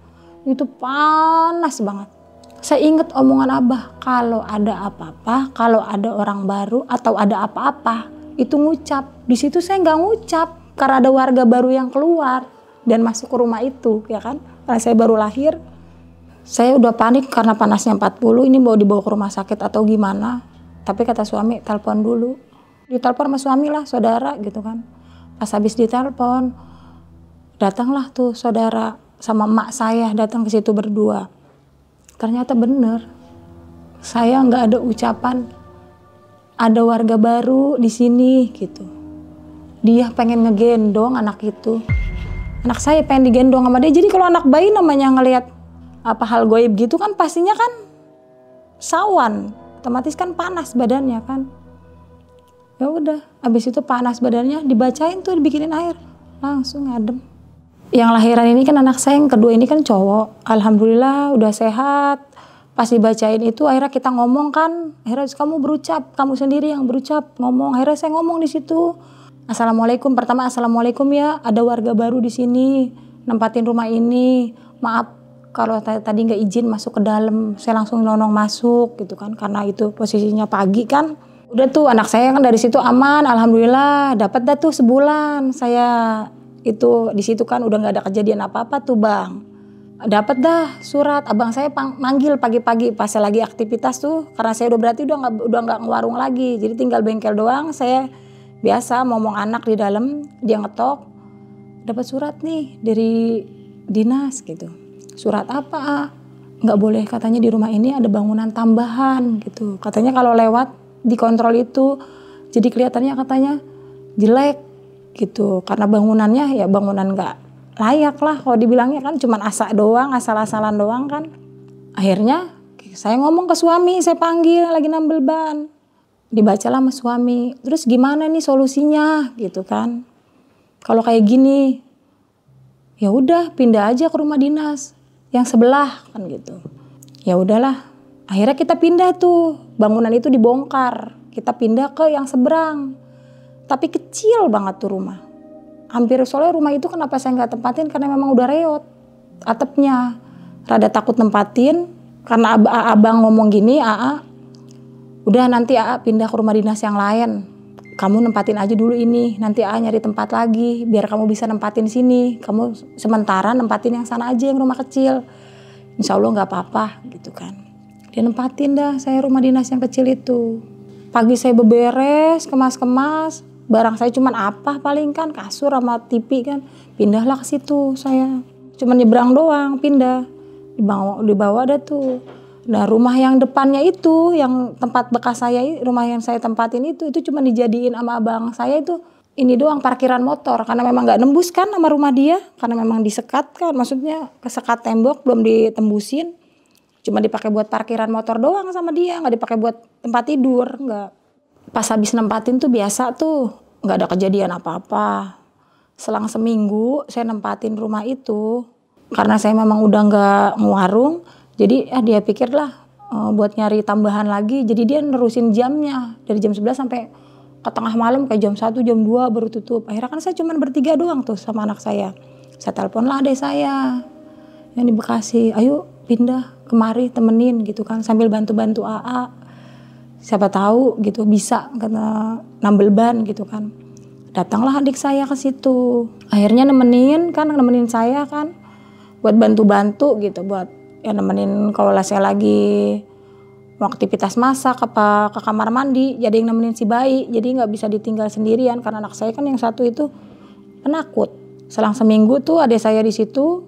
Itu panas banget. Saya inget omongan Abah, kalau ada apa-apa, kalau ada orang baru atau ada apa-apa, itu ngucap. Di situ saya nggak ngucap karena ada warga baru yang keluar dan masuk ke rumah itu, ya kan? Karena saya baru lahir, saya udah panik karena panasnya 40, ini mau dibawa ke rumah sakit atau gimana. Tapi kata suami, telepon dulu. Ditelepon sama suami lah, saudara gitu kan. Pas habis ditelepon, datanglah tuh saudara sama emak saya datang ke situ berdua. Ternyata bener, saya nggak ada ucapan ada warga baru di sini gitu. Dia pengen ngegendong anak itu. Anak saya pengen digendong sama dia. Jadi kalau anak bayi namanya ngelihat apa hal goib gitu kan pastinya kan sawan, otomatis kan panas badannya kan. Ya udah, abis itu panas badannya dibacain tuh, dibikinin air, langsung ngadem. Yang lahiran ini kan anak saya yang kedua ini kan cowok. Alhamdulillah udah sehat. Pas dibacain itu akhirnya kita ngomong kan, akhirnya kamu berucap, kamu sendiri yang berucap ngomong. Akhirnya saya ngomong di situ. Assalamualaikum, pertama assalamualaikum ya, ada warga baru di sini, nempatin rumah ini. Maaf kalau tadi nggak izin masuk ke dalam, saya langsung nonong masuk gitu kan, karena itu posisinya pagi kan. Udah tuh anak saya kan dari situ aman, alhamdulillah. Dapat dah tuh sebulan saya itu di situ kan udah nggak ada kejadian apa-apa tuh Bang. Dapat dah surat, abang saya manggil pagi-pagi pas saya lagi aktivitas tuh, karena saya udah berarti udah nggak ngewarung lagi, jadi tinggal bengkel doang. Saya biasa ngomong anak di dalam, dia ngetok, dapat surat nih dari dinas gitu. Surat apa? Nggak boleh katanya di rumah ini ada bangunan tambahan gitu. Katanya kalau lewat dikontrol itu, jadi kelihatannya katanya jelek gitu. Karena bangunannya ya bangunan nggak layak lah. Kalau dibilangnya kan cuman asal-asalan doang kan. Akhirnya saya ngomong ke suami, saya panggil lagi nambel ban. Dibacalah sama suami, terus gimana nih solusinya gitu kan. Kalau kayak gini, ya udah pindah aja ke rumah dinas yang sebelah kan gitu. Ya udahlah, akhirnya kita pindah tuh, bangunan itu dibongkar, kita pindah ke yang seberang. Tapi kecil banget tuh rumah. Hampir soalnya rumah itu kenapa saya nggak tempatin, karena memang udah reot atapnya. Rada takut nempatin, karena abang ngomong gini, udah nanti pindah ke rumah dinas yang lain. Kamu nempatin aja dulu ini, nanti nyari tempat lagi biar kamu bisa nempatin sini. Kamu sementara nempatin yang sana aja, yang rumah kecil. Insya Allah nggak apa-apa gitu kan. Dia nempatin dah saya rumah dinas yang kecil itu. Pagi saya beberes, kemas-kemas. Barang saya cuman apa paling kan, kasur sama TV kan. Pindahlah ke situ saya. Cuman nyebrang doang, pindah. Dibawa ada tuh. Nah rumah yang depannya itu, yang tempat bekas saya, rumah yang saya tempatin itu cuma dijadiin sama abang saya itu, ini doang parkiran motor. Karena memang gak nembus kan sama rumah dia, karena memang disekat kan, maksudnya kesekat tembok, belum ditembusin. Cuma dipakai buat parkiran motor doang sama dia, gak dipakai buat tempat tidur, enggak. Pas habis nempatin tuh biasa tuh, gak ada kejadian apa-apa. Selang seminggu saya nempatin rumah itu, karena saya memang udah gak ngewarung. Jadi dia pikirlah buat nyari tambahan lagi. Jadi dia nerusin jamnya dari jam 11 sampai ke tengah malam, kayak jam 1, jam 2 baru tutup. Akhirnya kan saya cuma bertiga doang tuh sama anak saya. Saya telepon lah adek saya yang di Bekasi, ayo pindah kemari temenin gitu kan, sambil bantu-bantu AA. Siapa tahu gitu bisa kena nambel ban gitu kan. Datanglah adik saya ke situ. Akhirnya nemenin saya kan buat bantu-bantu gitu, buat ya nemenin kalau saya lagi mau aktivitas masak apa ke kamar mandi, jadi yang nemenin si bayi, jadi nggak bisa ditinggal sendirian karena anak saya kan yang satu itu penakut. Selang seminggu tuh adik saya di situ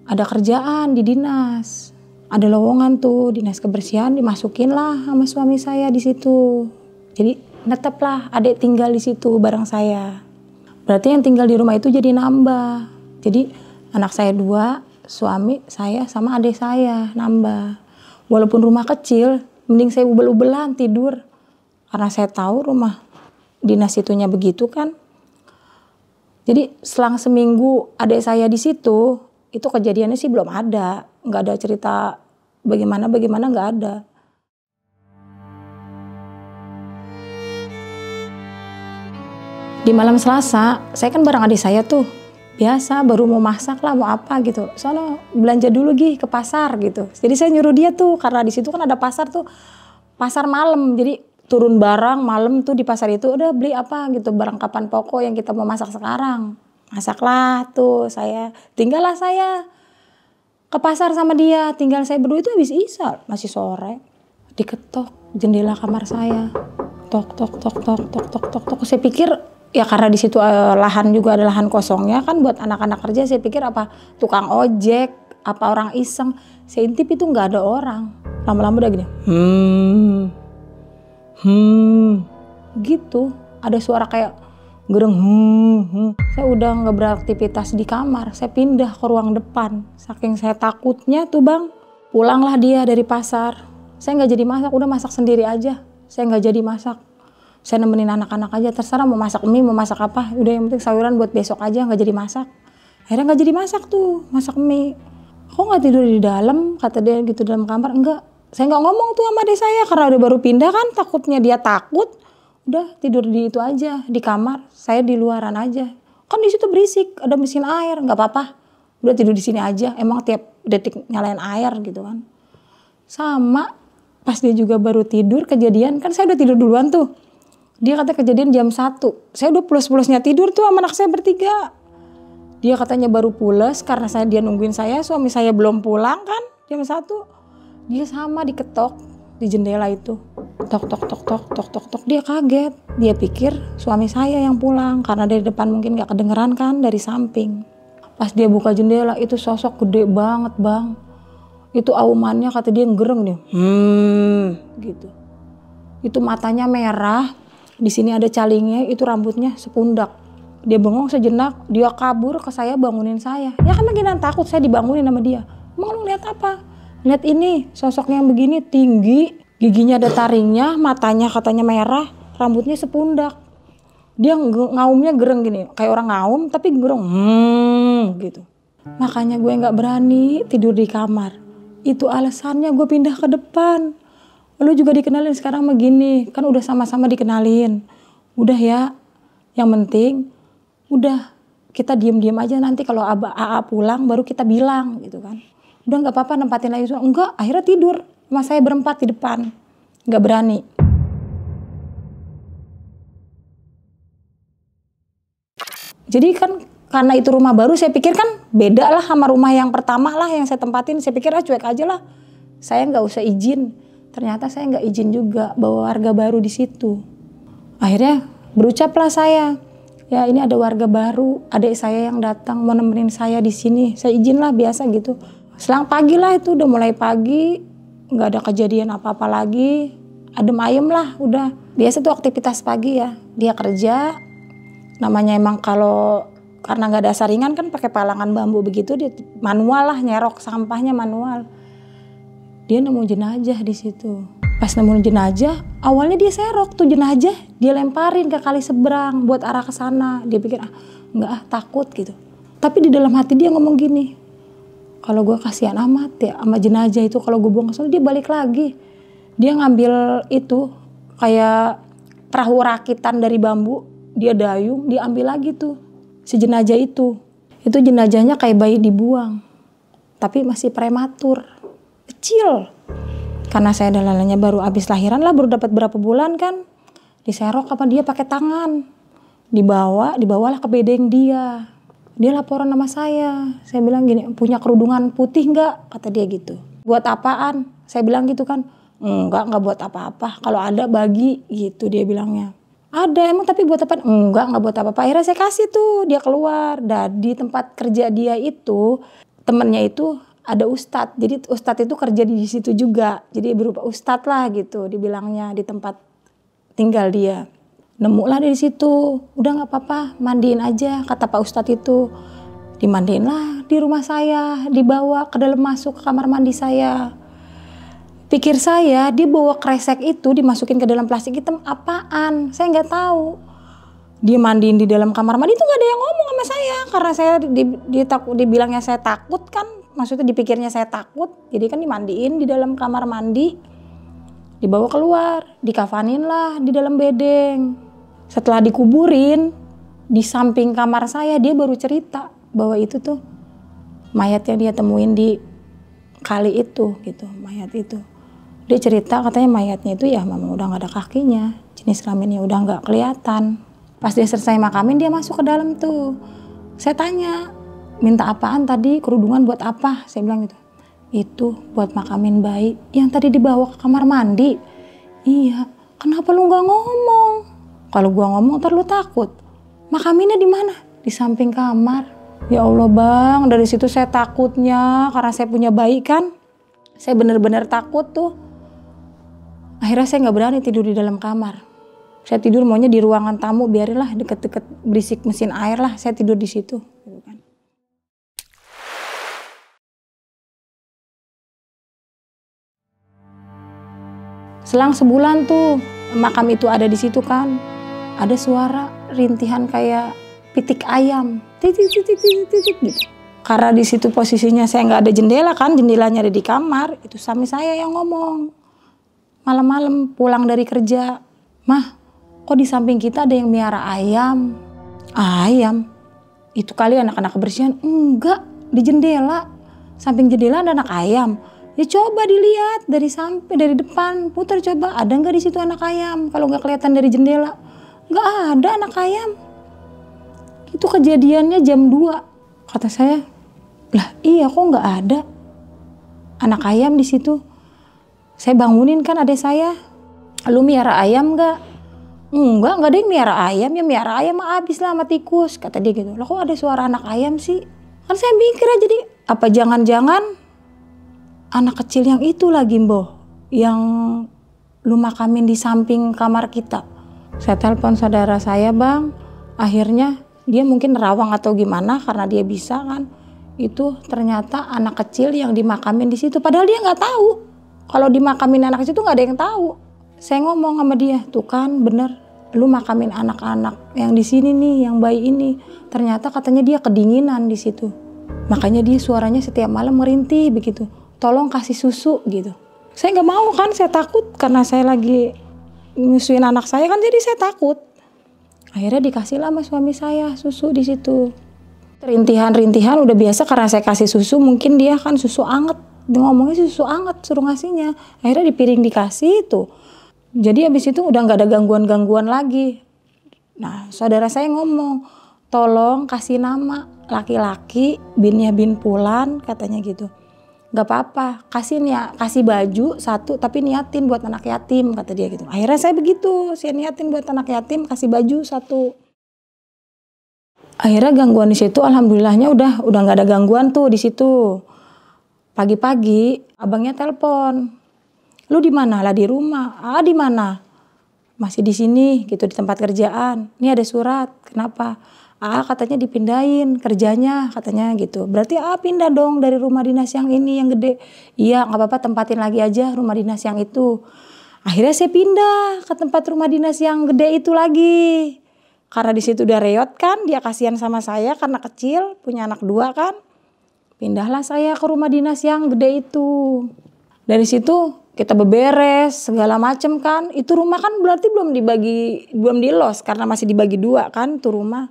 ada kerjaan di dinas, Ada lowongan tuh dinas kebersihan, dimasukin lah sama suami saya di situ. Jadi netep lah adik tinggal di situ bareng saya. Berarti yang tinggal di rumah itu jadi nambah. Jadi anak saya 2, suami saya sama adik saya nambah. Walaupun rumah kecil, mending saya ubel-ubelan tidur. Karena saya tahu rumah dinas itunya begitu kan. Jadi selang seminggu adik saya di situ, itu kejadiannya sih belum ada. Nggak ada cerita bagaimana nggak ada. Di malam Selasa, saya kan bareng adik saya tuh. Biasa baru mau masak lah, mau apa gitu. Soalnya belanja dulu ke pasar gitu. Jadi saya nyuruh dia tuh, karena di situ kan ada pasar tuh. Pasar malam, jadi turun barang malam tuh di pasar itu. Udah beli apa gitu, barang kapan pokok yang kita mau masak sekarang. Masaklah tuh saya. Tinggallah saya ke pasar sama dia. Tinggal saya berdua itu habis isya, masih sore. Diketok jendela kamar saya. Tok tok tok tok tok tok tok tok. Saya pikir ya karena di situ lahan juga ada lahan kosongnya kan buat anak-anak kerja. Saya pikir apa tukang ojek, apa orang iseng. Saya intip itu nggak ada orang. Lama-lama udah gini, gitu. Ada suara kayak gereng, Saya udah nggak beraktivitas di kamar. Saya pindah ke ruang depan. Saking saya takutnya tuh bang. Pulanglah dia dari pasar. Saya nggak jadi masak, udah masak sendiri aja. Saya nggak jadi masak. Saya nemenin anak-anak aja, terserah mau masak mie, mau masak apa. Udah yang penting sayuran buat besok aja, nggak jadi masak. Akhirnya nggak jadi masak tuh, masak mie. Kok nggak tidur di dalam, kata dia gitu dalam kamar. Enggak, saya nggak ngomong tuh sama adik saya karena udah baru pindah kan, takutnya dia takut. Udah tidur di itu aja, di kamar. Saya di luaran aja. Kan di situ berisik, ada mesin air, nggak apa-apa. Udah tidur di sini aja, emang tiap detik nyalain air gitu kan. Sama, pas dia juga baru tidur, kejadian, kan saya udah tidur duluan tuh. Dia kata kejadian jam 1. Saya udah pules-pulesnya tidur tuh sama anak saya bertiga. Dia katanya baru pules karena dia nungguin saya, suami saya belum pulang kan jam 1. Dia sama diketok di jendela itu. Tok tok tok tok tok tok tok. Dia kaget. Dia pikir suami saya yang pulang karena dari depan mungkin gak kedengeran kan dari samping. Pas dia buka jendela itu sosok gede banget bang. Itu aumannya kata dia gereng nih. Gitu. Itu matanya merah. Di sini ada calingnya, itu rambutnya sepundak. Dia bengong sejenak, dia kabur ke saya, bangunin saya. Ya kan lagi takut, saya dibangunin sama dia. Emang lu lihat apa? Lihat ini, sosoknya yang begini, tinggi, giginya ada taringnya, matanya katanya merah, rambutnya sepundak. Dia ngaumnya gereng gini, kayak orang ngaum tapi gereng, gitu. Makanya gue nggak berani tidur di kamar. Itu alasannya gue pindah ke depan. Lu juga dikenalin sekarang begini, kan udah sama-sama dikenalin. Udah ya, yang penting udah kita diem-diem aja nanti kalau AA pulang baru kita bilang gitu kan. Udah nggak apa-apa nempatin lagi. Enggak, akhirnya tidur sama saya berempat di depan. Nggak berani. Jadi kan karena itu rumah baru saya pikir kan beda lah sama rumah yang pertama lah yang saya tempatin. Saya pikir cuek aja lah. Saya nggak usah izin. Ternyata saya nggak izin juga bawa warga baru di situ. Akhirnya berucaplah saya, ya ini ada warga baru, adik saya yang datang mau nemenin saya di sini. Saya izin lah biasa gitu. Selang pagi lah itu udah mulai pagi, nggak ada kejadian apa-apa lagi, adem ayem lah udah. Biasa tuh aktivitas pagi ya, dia kerja. Namanya emang kalau karena nggak ada saringan kan pakai palangan bambu begitu, dia manual lah nyerok sampahnya manual. Dia nemu jenazah di situ. Pas nemu jenazah, awalnya dia serok tuh jenazah, dia lemparin ke kali seberang buat arah ke sana. Dia pikir enggak takut gitu. Tapi di dalam hati dia ngomong gini, kalau gue kasihan amat ya sama jenazah itu kalau gue buang ke sana, dia balik lagi. Dia ngambil itu kayak perahu rakitan dari bambu, dia dayung, dia ambil lagi tuh si jenazah itu. Itu jenazahnya kayak bayi dibuang, tapi masih prematur. Kecil. Karena saya dalannya baru habis lahiran lah, baru dapat berapa bulan kan. Diserok apa dia pakai tangan. Dibawalah ke bedeng dia. Dia laporan sama saya. Saya bilang gini, punya kerudungan putih enggak? Kata dia gitu. Buat apaan? Saya bilang gitu kan. Enggak buat apa-apa. Kalau ada bagi gitu dia bilangnya. Ada emang tapi buat apa? Enggak buat apa-apa. Akhirnya saya kasih tuh, dia keluar. Dan di tempat kerja dia itu, temennya itu ada ustadz. Jadi ustadz itu kerja di situ juga. Jadi berupa ustadz lah gitu dibilangnya di tempat tinggal dia. Nemu lah dari situ. Udah nggak apa-apa, mandiin aja kata Pak Ustadz itu. Dimandiin lah di rumah saya, dibawa ke dalam masuk ke kamar mandi saya. Pikir saya dia bawa kresek itu dimasukin ke dalam plastik hitam apaan? Saya nggak tahu. Dia mandiin di dalam kamar mandi itu nggak ada yang ngomong sama saya karena saya dibilangnya saya takut kan, maksudnya dipikirnya saya takut, jadi kan dimandiin di dalam kamar mandi, dibawa keluar, dikafanin lah di dalam bedeng. Setelah dikuburin di samping kamar saya dia baru cerita bahwa itu tuh mayat yang dia temuin di kali itu gitu, mayat itu. Dia cerita katanya mayatnya itu ya memang udah nggak ada kakinya, jenis kelaminnya udah nggak kelihatan. Pas dia selesai makamin dia masuk ke dalam tuh. Saya tanya, minta apaan tadi? Kerudungan buat apa? Saya bilang gitu. Itu buat makamin bayi yang tadi dibawa ke kamar mandi. Iya, kenapa lu nggak ngomong? Kalau gua ngomong ntar lu takut. Makaminnya di mana? Di samping kamar. Ya Allah bang, dari situ saya takutnya karena saya punya bayi kan. Saya bener-bener takut tuh. Akhirnya saya nggak berani tidur di dalam kamar. Saya tidur maunya di ruangan tamu, biarinlah deket-deket berisik mesin air lah, saya tidur di situ. Selang sebulan tuh makam itu ada di situ kan, ada suara rintihan kayak pitik ayam, titik gitu. Karena di situ posisinya saya nggak ada jendela kan, jendelanya ada di kamar, itu suami saya yang ngomong. Malam-malam pulang dari kerja, mah. Kok di samping kita ada yang miara ayam? Ayam? Itu kali anak-anak kebersihan? Enggak, di jendela. Samping jendela ada anak ayam. Ya coba dilihat dari depan, putar coba. Ada nggak di situ anak ayam? Kalau nggak kelihatan dari jendela, nggak ada anak ayam. Itu kejadiannya jam 2. Kata saya, lah iya kok nggak ada anak ayam di situ. Saya bangunin kan adik saya, lu miara ayam nggak? Enggak ada yang miara ayam, ya miara ayam mah abis lah sama tikus, kata dia gitu. Lah kok ada suara anak ayam sih? Kan saya mikir aja jadi, apa jangan-jangan anak kecil yang itu lagi Mbok, yang lu makamin di samping kamar kita. Saya telepon saudara saya bang, akhirnya dia mungkin nerawang atau gimana karena dia bisa kan. Itu ternyata anak kecil yang dimakamin di situ, padahal dia nggak tahu. Kalau dimakamin anak kecil itu nggak ada yang tahu. Saya ngomong sama dia, tuh kan bener, lu makamin anak-anak yang di sini nih, yang bayi ini. Ternyata katanya dia kedinginan di situ. Makanya dia suaranya setiap malam merintih begitu. Tolong kasih susu gitu. Saya nggak mau kan, saya takut karena saya lagi nyusuin anak saya kan, jadi saya takut. Akhirnya dikasih lah sama suami saya susu di situ. Rintihan-rintihan udah biasa karena saya kasih susu, mungkin dia kan susu anget. Dia ngomongnya susu anget suruh ngasihnya. Akhirnya di piring dikasih tuh. Jadi habis itu udah nggak ada gangguan-gangguan lagi. Nah saudara saya ngomong, tolong kasih nama laki-laki, binnya bin Pulan katanya gitu. Gak apa-apa, kasih baju satu tapi niatin buat anak yatim kata dia gitu. Akhirnya saya begitu, saya niatin buat anak yatim kasih baju satu. Akhirnya gangguan di situ, alhamdulillahnya udah nggak ada gangguan tuh di situ. Pagi-pagi abangnya telepon. Lu di mana? Lah di rumah. Ah di mana? Masih di sini gitu di tempat kerjaan. Ini ada surat. Kenapa? Ah katanya dipindahin kerjanya katanya gitu. Berarti pindah dong dari rumah dinas yang ini yang gede. Iya nggak apa-apa tempatin lagi aja rumah dinas yang itu. Akhirnya saya pindah ke tempat rumah dinas yang gede itu lagi. Karena di situ udah reot kan, dia kasihan sama saya karena kecil punya anak 2 kan. Pindahlah saya ke rumah dinas yang gede itu. Dari situ kita beberes segala macem kan. Itu rumah kan berarti belum di-los karena masih dibagi 2 kan tuh rumah.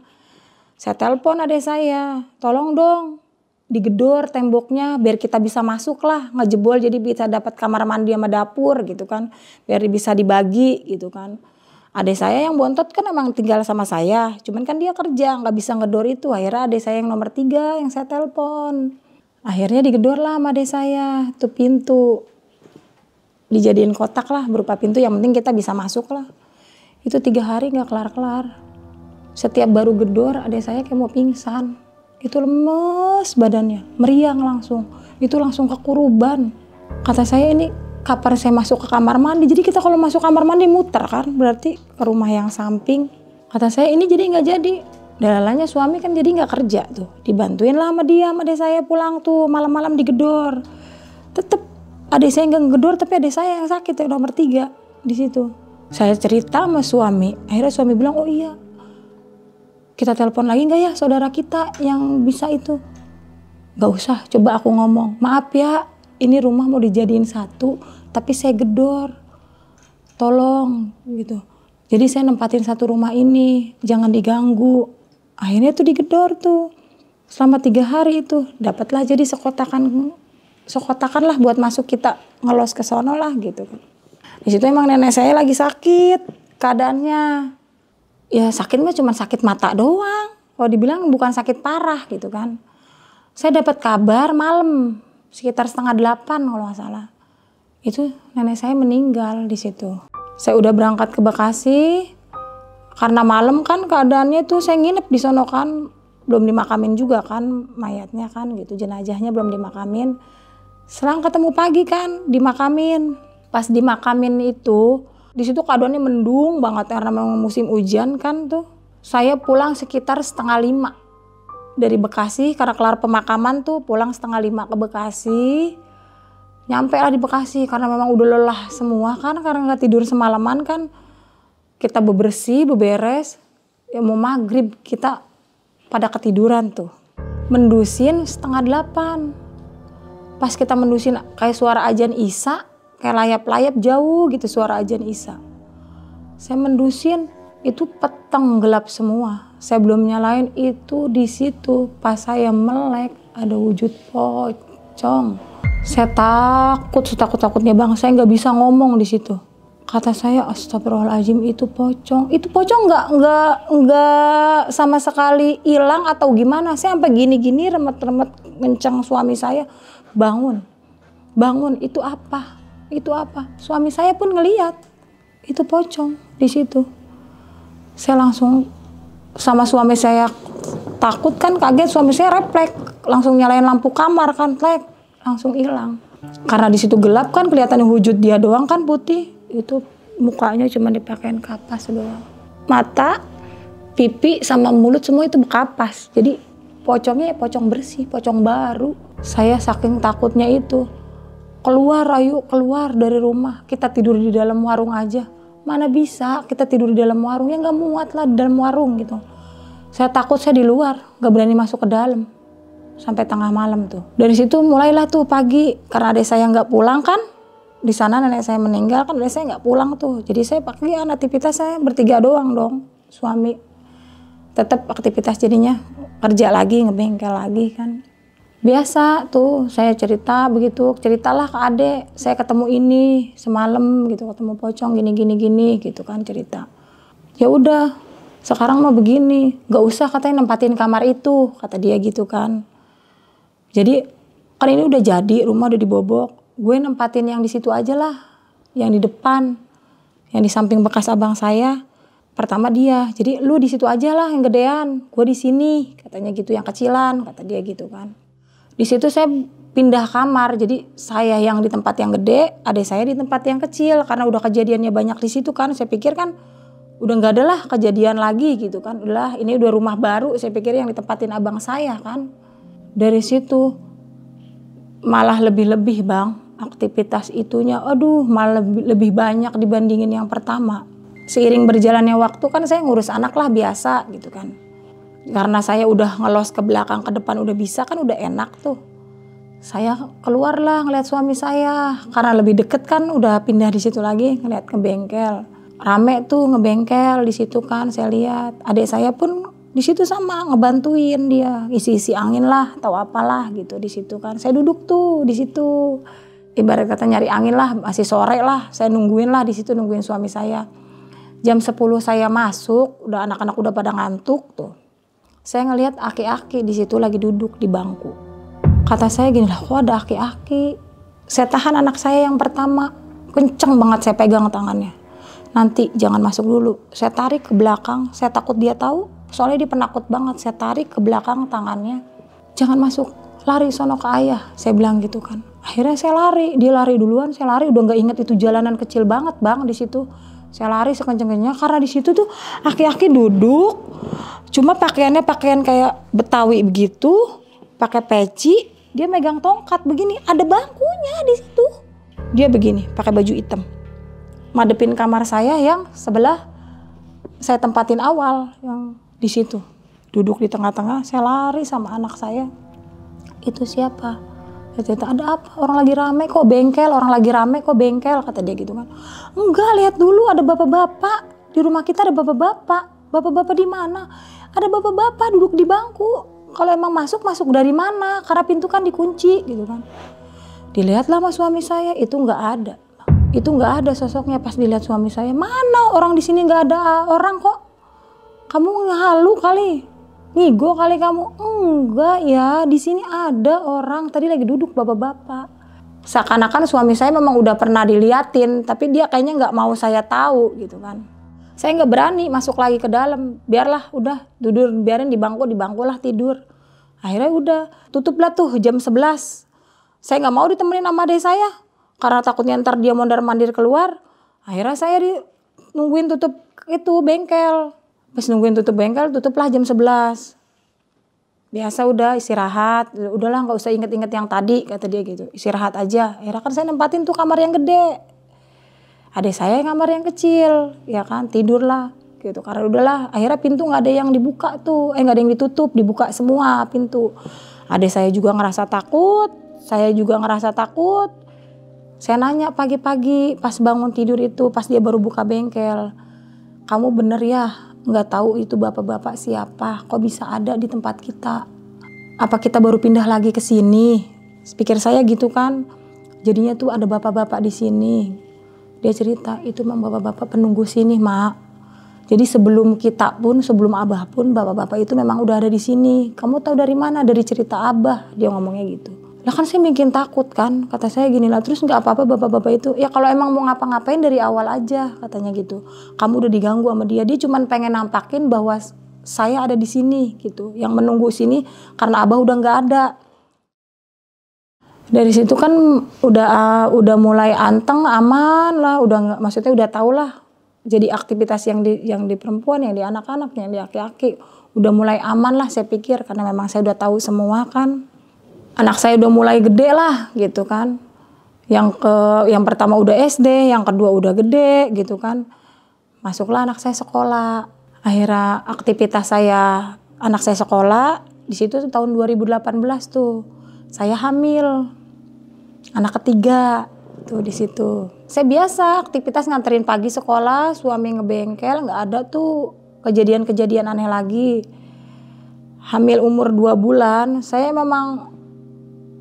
Saya telepon adik saya, tolong dong digedor temboknya biar kita bisa masuk lah, ngejebol jadi bisa dapat kamar mandi sama dapur gitu kan. Biar bisa dibagi gitu kan. Adik saya yang bontot kan emang tinggal sama saya, cuman kan dia kerja nggak bisa ngedor itu. Akhirnya adik saya yang nomor 3 yang saya telepon. Akhirnya digedor lah sama adik saya tuh pintu. Dijadiin kotak lah berupa pintu, yang penting kita bisa masuk lah. Itu 3 hari nggak kelar-kelar. Setiap baru gedor adik saya kayak mau pingsan. Itu lemes badannya, meriang langsung. itu langsung kekuruban. Kata saya, ini kapan saya masuk ke kamar mandi? Jadi kita kalau masuk kamar mandi muter kan, berarti ke rumah yang samping. Kata saya, ini jadi nggak jadi. Dalalanya suami kan jadi nggak kerja tuh, dibantuin lah sama dia, sama adik saya pulang tuh malam-malam digedor. Tetep adik saya nggak ngedor, tapi adik saya yang sakit yang nomor 3 di situ. Saya cerita sama suami, akhirnya suami bilang, oh iya, kita telepon lagi nggak ya saudara kita yang bisa itu? Nggak usah, coba aku ngomong, maaf ya, ini rumah mau dijadiin satu, tapi saya gedor, tolong gitu. Jadi saya nempatin satu rumah ini, jangan diganggu. Akhirnya tuh digedor tuh, selama 3 hari itu, dapatlah jadi sekotakan lah buat masuk kita ngelos ke sono lah gitu. Di situ emang nenek saya lagi sakit keadaannya, ya sakit mah cuma sakit mata doang. Kalau dibilang bukan sakit parah gitu kan. Saya dapat kabar malam sekitar 7:30 kalau nggak salah. Itu nenek saya meninggal di situ. Saya udah berangkat ke Bekasi karena malam kan keadaannya tuh saya nginep di sono kan, belum dimakamin juga kan mayatnya kan gitu, jenazahnya belum dimakamin. Selang ketemu pagi kan dimakamin. Pas dimakamin itu di situ keadaannya mendung banget karena memang musim hujan kan tuh. Saya pulang sekitar 4:30 dari Bekasi karena kelar pemakaman tuh, pulang 4:30 ke Bekasi. Nyampe lah di Bekasi karena memang udah lelah semua kan karena nggak tidur semalaman kan. Kita bebersih, beberes, ya mau maghrib kita pada ketiduran tuh. Mendusin 7:30. Pas kita mendusin kayak suara azan Isya, kayak layap-layap jauh gitu suara azan Isya. Saya mendusin, itu peteng gelap semua. Saya belum nyalain itu di situ. Pas saya melek ada wujud pocong. Saya takutnya bang, saya nggak bisa ngomong di situ. Kata saya, astagfirullahaladzim, itu pocong. Itu pocong nggak sama sekali hilang atau gimana. Saya sampai gini-gini remet-remet ngencang suami saya, bangun, itu apa? Itu apa? Suami saya pun ngeliat, itu pocong di situ. Saya langsung sama suami saya takut kan, kaget, suami saya refleks, langsung nyalain lampu kamar kan, langsung hilang. Karena di situ gelap kan, kelihatan wujud dia doang kan putih. Itu mukanya cuma dipakein kapas doang. Mata, pipi sama mulut semua itu bekapas. Jadi pocongnya ya pocong bersih, pocong baru. Saya saking takutnya itu, keluar dari rumah. Kita tidur di dalam warung aja. Mana bisa kita tidur di dalam warung, ya nggak muat lah di dalam warung gitu. Saya takut, saya di luar, nggak berani masuk ke dalam. Sampai tengah malam tuh. Dari situ mulailah tuh pagi, karena adik saya nggak pulang kan. Di sana nenek saya meninggal kan, adik saya nggak pulang tuh. Jadi saya pagi aktivitas saya bertiga doang dong. Suami tetap aktivitas jadinya kerja lagi, ngebengkel lagi kan. Biasa tuh saya cerita begitu, ceritalah ke adek, saya ketemu ini semalam gitu, ketemu pocong gini gitu kan cerita. Ya udah, sekarang mah begini, nggak usah katanya nempatin kamar itu, kata dia gitu kan. Jadi kan ini udah jadi, rumah udah dibobok, gue nempatin yang di situ aja lah, yang di depan, yang di samping bekas abang saya. Pertama dia, jadi lu di situ aja lah yang gedean, gue di sini, katanya gitu, yang kecilan, kata dia gitu kan. Di situ saya pindah kamar, jadi saya yang di tempat yang gede, adik saya di tempat yang kecil, karena udah kejadiannya banyak di situ kan. Saya pikir kan udah nggak ada lah kejadian lagi gitu kan, udah ini udah rumah baru, saya pikir yang ditempatin abang saya kan. Dari situ malah lebih bang aktivitas itunya, aduh malah lebih banyak dibandingin yang pertama. Seiring berjalannya waktu kan saya ngurus anak lah biasa gitu kan. Karena saya udah ngelos ke belakang ke depan udah bisa kan, udah enak tuh. Saya keluar lah ngeliat suami saya, karena lebih deket kan, udah pindah di situ lagi ngeliat ke bengkel. Rame tuh ngebengkel di situ kan, saya lihat. Adik saya pun di situ sama ngebantuin dia, isi angin lah atau apalah gitu di situ kan. Saya duduk tuh di situ, ibarat kata nyari angin lah, masih sore lah. Saya nungguin lah di situ, nungguin suami saya. Jam 10 saya masuk, udah anak-anak udah pada ngantuk tuh. Saya ngelihat aki-aki di situ lagi duduk di bangku. Kata saya gini lah, kok ada aki-aki? Saya tahan anak saya yang pertama, kenceng banget saya pegang tangannya. Nanti jangan masuk dulu. Saya tarik ke belakang, saya takut dia tahu. Soalnya dia penakut banget. Saya tarik ke belakang tangannya, jangan masuk. lari sono ke ayah, saya bilang gitu kan. Akhirnya saya lari, dia lari duluan, saya lari, udah nggak inget itu jalanan kecil banget bang di situ. Saya lari sekenceng-kencengnya karena di situ tuh aki-aki duduk, cuma pakaiannya pakaian kayak Betawi begitu, pakai peci, dia megang tongkat begini, ada bangkunya di situ. Dia begini, pakai baju hitam, madepin kamar saya yang sebelah saya tempatin awal yang di situ. Duduk di tengah-tengah, saya lari sama anak saya. Itu siapa? Kata, ada apa? Orang lagi rame kok bengkel, orang lagi rame kok bengkel, kata dia gitu kan. Enggak, lihat dulu ada bapak-bapak. Di rumah kita ada bapak-bapak. Bapak-bapak di mana? Ada bapak-bapak duduk di bangku. Kalau emang masuk dari mana? Karena pintu kan dikunci gitu kan. Dilihatlah sama suami saya, itu enggak ada. Itu enggak ada sosoknya. Pas dilihat suami saya, mana orang di sini enggak ada orang kok. Kamu ngehalu kali. Ngigo kali kamu. Enggak ya, di sini ada orang, tadi lagi duduk bapak-bapak. Seakan-akan suami saya memang udah pernah diliatin, tapi dia kayaknya nggak mau saya tahu gitu kan. Saya nggak berani masuk lagi ke dalam, biarlah udah tidur, biarin di bangku lah tidur. Akhirnya udah, tutuplah tuh jam 11. Saya nggak mau ditemenin sama adik saya, karena takutnya ntar dia mondar-mandir keluar. Akhirnya saya nungguin tutup itu bengkel. Pas nungguin tutup bengkel, tutuplah jam 11. Biasa udah istirahat, udahlah nggak usah inget-inget yang tadi, kata dia gitu. Istirahat aja. Akhirnya kan saya nempatin tuh kamar yang gede. Adik saya yang kamar yang kecil, ya kan, tidurlah gitu. Karena udahlah, akhirnya pintu nggak ada yang dibuka tuh, nggak ada yang ditutup, dibuka semua pintu. Adik saya juga ngerasa takut, saya juga ngerasa takut. Saya nanya pagi-pagi pas bangun tidur itu, pas dia baru buka bengkel, kamu bener ya? Nggak tahu itu bapak-bapak siapa, kok bisa ada di tempat kita? Apa kita baru pindah lagi ke sini? Pikir saya gitu kan. Jadinya tuh ada bapak-bapak di sini. Dia cerita, itu memang bapak-bapak penunggu sini, Mak. Jadi sebelum kita pun, sebelum Abah pun, bapak-bapak itu memang udah ada di sini. Kamu tahu dari mana? Dari cerita Abah, dia ngomongnya gitu. Lah kan saya bikin takut kan, kata saya gini lah, terus nggak apa-apa bapak-bapak itu, ya kalau emang mau ngapa-ngapain dari awal aja, katanya gitu. Kamu udah diganggu sama dia cuman pengen nampakin bahwa saya ada di sini gitu, yang menunggu sini karena Abah udah nggak ada. Dari situ kan udah mulai anteng, aman lah, udah nggak, maksudnya udah tau lah. Jadi aktivitas yang di perempuan, yang di anak-anak, yang di laki-laki, udah mulai aman lah saya pikir, karena memang saya udah tahu semua kan. Anak saya udah mulai gede lah gitu kan. Yang pertama udah SD, yang kedua udah gede gitu kan. Masuklah anak saya sekolah. Akhirnya aktivitas anak saya sekolah, di situ tuh tahun 2018 tuh. Saya hamil. Anak ketiga tuh di situ. Saya biasa aktivitas nganterin pagi sekolah, suami ngebengkel, nggak ada tuh kejadian-kejadian aneh lagi. Hamil umur 2 bulan, saya memang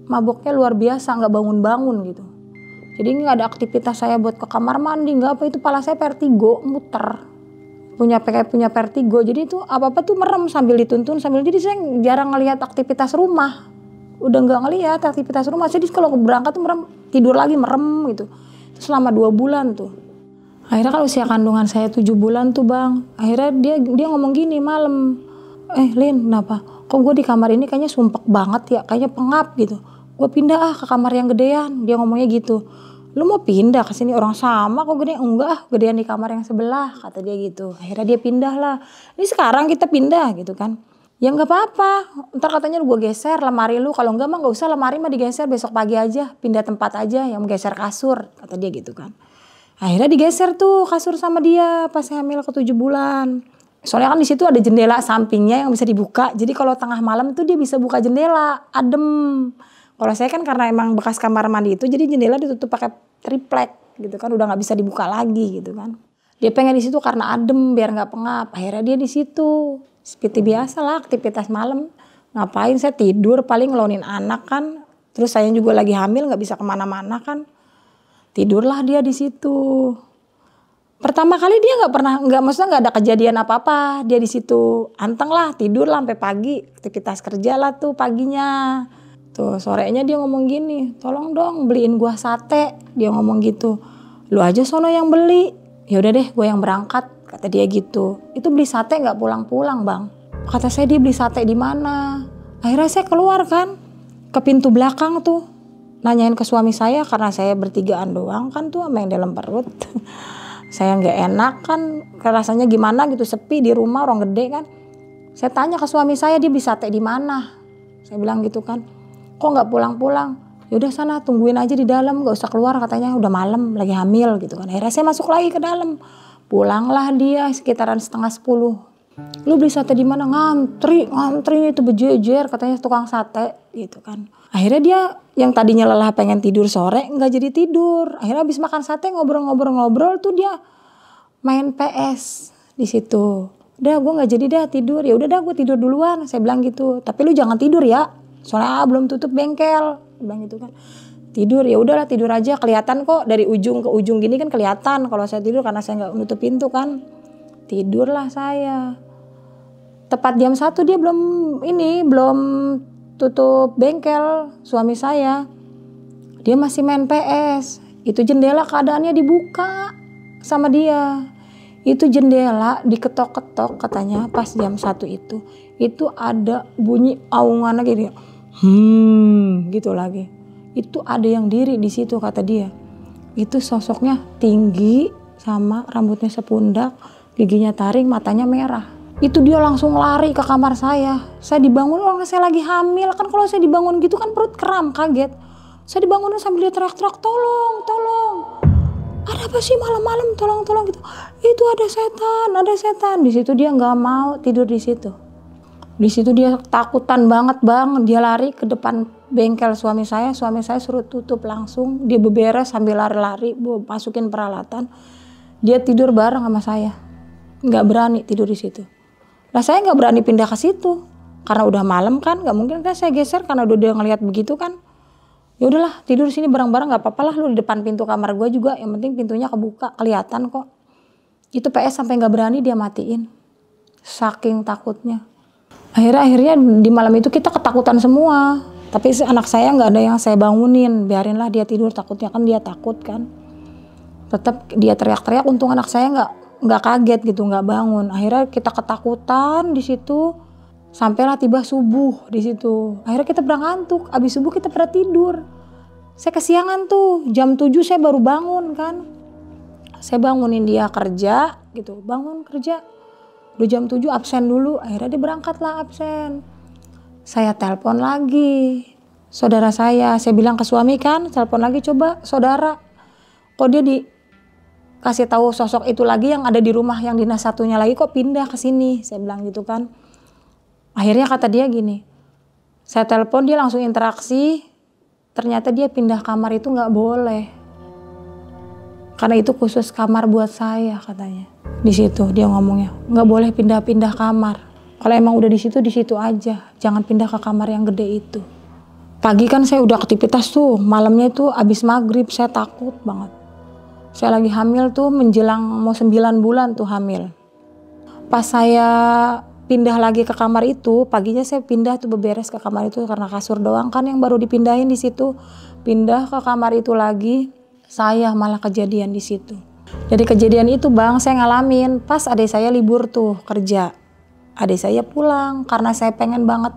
maboknya luar biasa, nggak bangun-bangun gitu. Jadi nggak ada aktivitas saya buat ke kamar mandi, nggak apa, itu pala saya vertigo, muter. Punya vertigo, jadi itu apa-apa tuh merem sambil dituntun, jadi saya jarang ngelihat aktivitas rumah. Udah nggak ngelihat aktivitas rumah, jadi kalau berangkat tuh merem, tidur lagi merem gitu. Itu selama 2 bulan tuh. Akhirnya kan usia kandungan saya 7 bulan tuh bang, akhirnya dia ngomong gini malam, Lin kenapa? Kok gue di kamar ini kayaknya sumpek banget ya, kayaknya pengap gitu. Gue pindah ke kamar yang gedean, dia ngomongnya gitu. Lu mau pindah ke sini, orang sama kok gede? Enggak, gedean di kamar yang sebelah, kata dia gitu. Akhirnya dia pindah lah. Ini sekarang kita pindah gitu kan. Ya nggak apa-apa, ntar katanya gue geser lemari lu, kalau enggak mah nggak usah, lemari mah digeser besok pagi aja, pindah tempat aja, yang geser kasur, kata dia gitu kan. Akhirnya digeser tuh kasur sama dia pas hamil ke 7 bulan. Soalnya kan di situ ada jendela sampingnya yang bisa dibuka, jadi kalau tengah malam tuh dia bisa buka jendela, adem. Kalau saya kan karena emang bekas kamar mandi itu, jadi jendela ditutup pakai triplek gitu kan, udah nggak bisa dibuka lagi gitu kan. Dia pengen di situ karena adem, biar nggak pengap. Akhirnya dia di situ. Seperti biasa lah aktivitas malam. Ngapain, saya tidur paling ngelonin anak kan. Terus saya juga lagi hamil, nggak bisa kemana-mana kan. Tidurlah dia di situ. Pertama kali dia maksudnya nggak ada kejadian apa-apa. Dia di situ anteng lah, tidur lah sampai pagi. Aktivitas kerja lah tuh paginya. Tuh sorenya dia ngomong gini, tolong dong beliin gua sate. Dia ngomong gitu. Lu aja sono yang beli. Ya udah deh, gue yang berangkat, kata dia gitu. Itu beli sate nggak pulang-pulang bang. Kata saya, dia beli sate di mana? Akhirnya saya keluar kan, ke pintu belakang tuh. Nanyain ke suami saya karena saya bertigaan doang kan tuh sama yang dalam perut. Saya nggak enak kan, rasanya gimana gitu, sepi di rumah orang gede kan. Saya tanya ke suami saya, dia bisa sate di mana? Saya bilang gitu kan. Kok nggak pulang-pulang? Yaudah sana tungguin aja di dalam, nggak usah keluar katanya udah malam lagi hamil gitu kan. Akhirnya saya masuk lagi ke dalam. Pulanglah dia sekitaran 9:30. Lu beli sate di mana? Ngantri itu berjejer katanya tukang sate gitu kan. Akhirnya dia yang tadinya lelah pengen tidur sore nggak jadi tidur. Akhirnya habis makan sate ngobrol-ngobrol tuh dia main PS di situ. Udah gue nggak jadi dah tidur. Ya udah dah gue tidur duluan. Saya bilang gitu. Tapi lu jangan tidur ya. Soalnya belum tutup bengkel. Saya bilang gitu kan. Tidur ya udahlah tidur aja, kelihatan kok dari ujung ke ujung gini kan kelihatan kalau saya tidur karena saya nggak nutup pintu kan. Tidurlah saya. Tepat jam 1 dia belum tutup bengkel suami saya. Dia masih main PS. Itu jendela keadaannya dibuka sama dia. Itu jendela diketok-ketok katanya pas jam 1 itu. Itu ada bunyi aungan lagi dia. Gitu lagi. Itu ada yang diri di situ kata dia. Itu sosoknya tinggi sama rambutnya sepundak, giginya taring, matanya merah. Itu dia langsung lari ke kamar saya. Saya dibangun orang saya lagi hamil. Kan kalau saya dibangun gitu kan perut kram, kaget. Saya dibangunin sambil dia teriak-teriak, tolong. Ada apa sih malam-malam, tolong gitu. Itu ada setan. Di situ dia nggak mau tidur di situ. Di situ dia takutan banget bang. Dia lari ke depan bengkel suami saya suruh tutup langsung. Dia beberes sambil lari-lari, masukin peralatan. Dia tidur bareng sama saya. Nggak berani tidur di situ. Nah saya nggak berani pindah ke situ karena udah malam kan, nggak mungkin kan saya geser karena udah dia ngelihat begitu kan. Ya udahlah tidur di sini bareng-bareng, nggak apa-apa lah lu di depan pintu kamar gue juga, yang penting pintunya kebuka kelihatan kok. Itu PS sampai nggak berani dia matiin, saking takutnya. Akhirnya di malam itu kita ketakutan semua, tapi anak saya nggak ada yang saya bangunin, biarinlah dia tidur, takutnya kan dia takut kan. Tetap dia teriak-teriak, untung anak saya nggak kaget gitu, nggak bangun. Akhirnya kita ketakutan di situ, sampailah tiba subuh di situ. Akhirnya kita ngantuk, abis subuh kita pada tidur. Saya kesiangan tuh, jam 7 saya baru bangun kan. Saya bangunin dia kerja gitu, bangun kerja. Udah jam 7 absen dulu, akhirnya dia berangkat lah absen. Saya telepon lagi saudara saya bilang ke suami kan, telepon lagi coba saudara. Kok dia kasih tahu sosok itu lagi yang ada di rumah yang dinas satunya lagi kok pindah ke sini, saya bilang gitu kan. Akhirnya kata dia gini, saya telepon dia langsung interaksi, ternyata dia pindah kamar itu nggak boleh, karena itu khusus kamar buat saya katanya. Di situ dia ngomongnya nggak boleh pindah-pindah kamar. Kalau emang udah di situ aja, jangan pindah ke kamar yang gede itu. Pagi kan saya udah aktivitas tuh, malamnya itu abis maghrib saya takut banget. Saya lagi hamil tuh menjelang mau 9 bulan tuh hamil. Pas saya pindah lagi ke kamar itu, paginya saya pindah tuh beberes ke kamar itu karena kasur doang kan yang baru dipindahin di situ. Pindah ke kamar itu lagi, saya malah kejadian di situ. Jadi kejadian itu bang saya ngalamin pas adik saya libur tuh kerja. Adik saya pulang karena saya pengen banget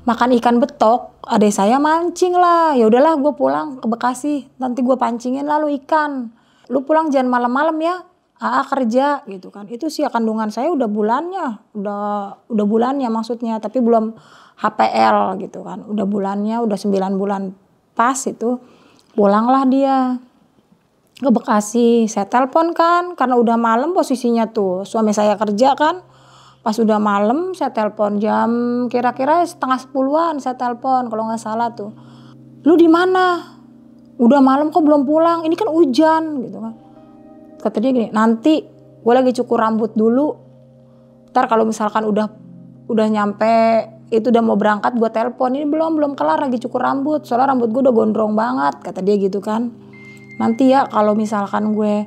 makan ikan betok. Adik saya mancing lah, ya udahlah gue pulang ke Bekasi, nanti gue pancingin lalu ikan. Lu pulang jangan malam-malam ya, kerja gitu kan. Itu sih kandungan saya udah bulannya maksudnya, tapi belum HPL gitu kan. Udah bulannya, udah 9 bulan pas itu. Pulanglah dia ke Bekasi. Saya telepon kan, karena udah malam posisinya tuh. Suami saya kerja kan. Pas udah malam saya telepon jam kira-kira 9:30-an saya telepon kalau nggak salah tuh. Lu di mana? Udah malam kok belum pulang? Ini kan hujan gitu kan. Kata dia gini, nanti gue lagi cukur rambut dulu. Ntar kalau misalkan udah nyampe itu udah mau berangkat gue telepon. Ini belum kelar lagi cukur rambut. Soalnya rambut gue udah gondrong banget kata dia gitu kan. Nanti ya kalau misalkan gue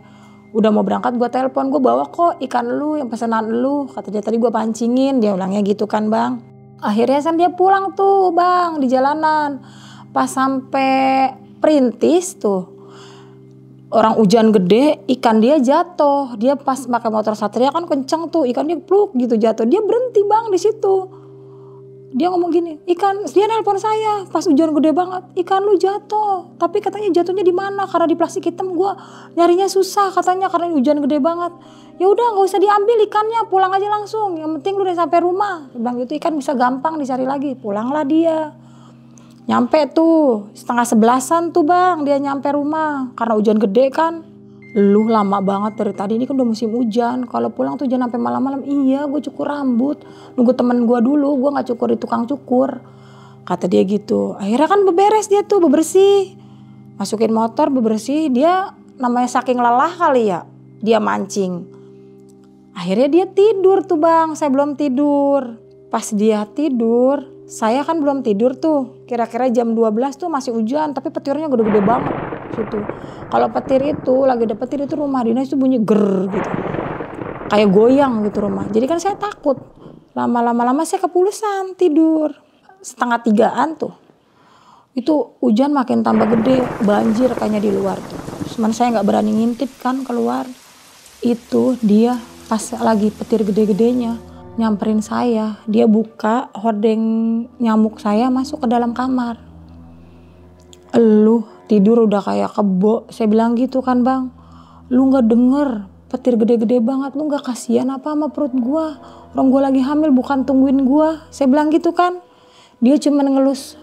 udah mau berangkat gue telepon, gue bawa kok ikan lu yang pesanan lu. Kata dia tadi gue pancingin, dia bilangnya gitu kan bang. Akhirnya kan dia pulang tuh bang di jalanan. Pas sampai Perintis tuh, orang hujan gede, ikan dia jatuh. Dia pas pakai motor Satria kan kenceng tuh, ikan dia pluk gitu jatuh. Dia berhenti bang di situ. Dia ngomong gini, dia nelpon saya pas hujan gede banget, ikan lu jatuh. Tapi katanya jatuhnya di mana? Karena di plastik hitam gue nyarinya susah katanya karena hujan gede banget. Ya udah nggak usah diambil ikannya, pulang aja langsung. Yang penting lu udah sampai rumah. Dia bilang gitu, ikan bisa gampang dicari lagi. Pulanglah dia. Nyampe tuh 10:30 tuh bang, dia nyampe rumah karena hujan gede kan. Lu lama banget dari tadi, ini kan udah musim hujan. Kalau pulang tuh jangan sampai malam-malam. Iya, gue cukur rambut. Nunggu temen gue dulu, gue nggak cukur di tukang cukur. Kata dia gitu. Akhirnya kan beberes dia tuh, bebersih. Masukin motor, bebersih. Dia namanya saking lelah kali ya, dia mancing. Akhirnya dia tidur tuh bang, saya belum tidur. Pas dia tidur, saya kan belum tidur tuh. Kira-kira jam 12 tuh masih hujan, tapi petirnya gede-gede banget. Situ. Kalau petir itu lagi ada petir itu rumah dinas itu bunyi ger gitu, kayak goyang gitu rumah. Jadi kan saya takut. Lama-lama saya kepulusan tidur. 2:30 tuh. Itu hujan makin tambah gede, banjir kayaknya di luar tuh. Cuman saya nggak berani ngintip kan keluar. Itu dia pas lagi petir gede-gedenya nyamperin saya. Dia buka hordeng nyamuk saya masuk ke dalam kamar. Lu tidur udah kayak kebo. Saya bilang gitu kan bang, lu gak denger petir gede-gede banget, lu gak kasihan apa sama perut gua, orang gua lagi hamil bukan tungguin gua. Saya bilang gitu kan. Dia cuma ngelus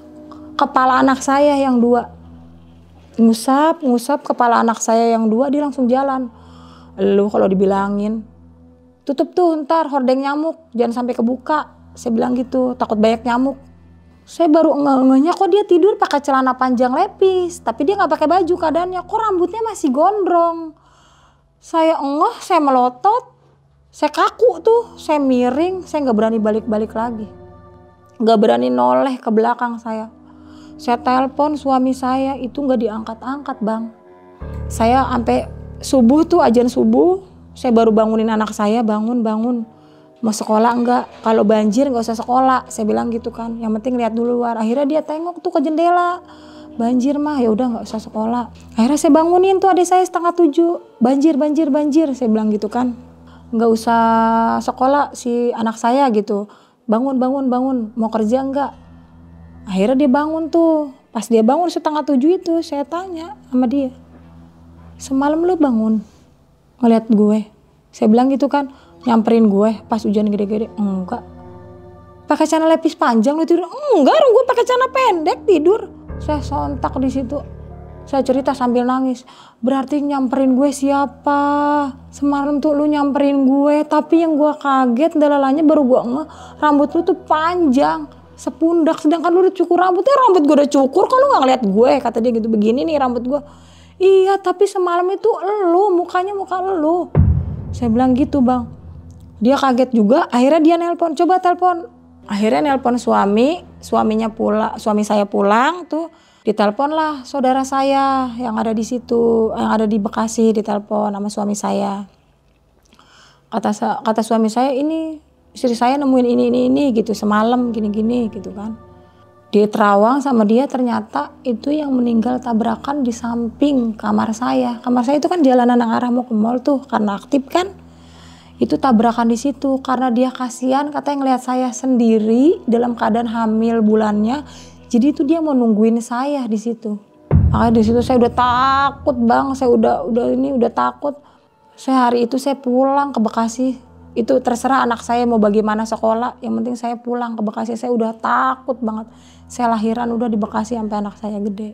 kepala anak saya yang 2, ngusap kepala anak saya yang 2, dia langsung jalan. Lu kalau dibilangin tutup tuh ntar hordeng nyamuk, jangan sampai kebuka. Saya bilang gitu, takut banyak nyamuk. Saya baru ngeh-ngehnya kok dia tidur pakai celana panjang lepis, tapi dia nggak pakai baju keadaannya. Kok rambutnya masih gondrong? Saya ngeh, saya melotot, saya kaku tuh, saya miring, saya nggak berani balik-balik lagi, nggak berani noleh ke belakang saya. Saya telepon suami saya, itu nggak diangkat-angkat bang. Saya sampai subuh tuh azan subuh, saya baru bangunin anak saya, bangun. Mau sekolah enggak? Kalau banjir enggak usah sekolah. Saya bilang gitu kan. Yang penting lihat dulu luar. Akhirnya dia tengok tuh ke jendela. Banjir mah ya udah enggak usah sekolah. Akhirnya saya bangunin tuh adik saya 6:30. Banjir. Saya bilang gitu kan. Enggak usah sekolah si anak saya gitu. Bangun. Mau kerja enggak? Akhirnya dia bangun tuh. Pas dia bangun 6:30 itu saya tanya sama dia. Semalam lu bangun ngeliat gue? Saya bilang gitu kan. Nyamperin gue pas hujan gede-gede. Enggak. Pakai celana lepis panjang lu tidur? Enggak, gue pakai celana pendek tidur. Saya sontak di situ. Saya cerita sambil nangis. Berarti nyamperin gue siapa? Semalam tuh lu nyamperin gue, tapi yang gue kaget dalalanya baru gue ngeh, rambut lu tuh panjang sepundak, sedangkan lu udah cukur rambutnya. Rambut gue udah cukur, kok lu nggak ngeliat gue? Kata dia gitu, begini nih rambut gue. Iya, tapi semalam itu lu, mukanya muka lu. Saya bilang gitu bang. Dia kaget juga, akhirnya dia nelpon, coba telepon. Akhirnya nelpon suami saya pulang tuh, ditelepon lah saudara saya yang ada di situ, yang ada di Bekasi, ditelepon sama suami saya. Kata suami saya, ini istri saya nemuin ini gitu semalam gini gitu kan. Di terawang sama dia ternyata itu yang meninggal tabrakan di samping kamar saya. Kamar saya itu kan jalanan yang arah mau ke mall tuh karena aktif kan. Itu tabrakan di situ karena dia kasihan katanya ngelihat saya sendiri dalam keadaan hamil bulannya. Jadi itu dia mau nungguin saya di situ. Makanya di situ saya udah takut bang, saya udah takut. Saya hari itu saya pulang ke Bekasi. Itu terserah anak saya mau bagaimana sekolah, yang penting saya pulang ke Bekasi. Saya udah takut banget. Saya lahiran udah di Bekasi sampai anak saya gede.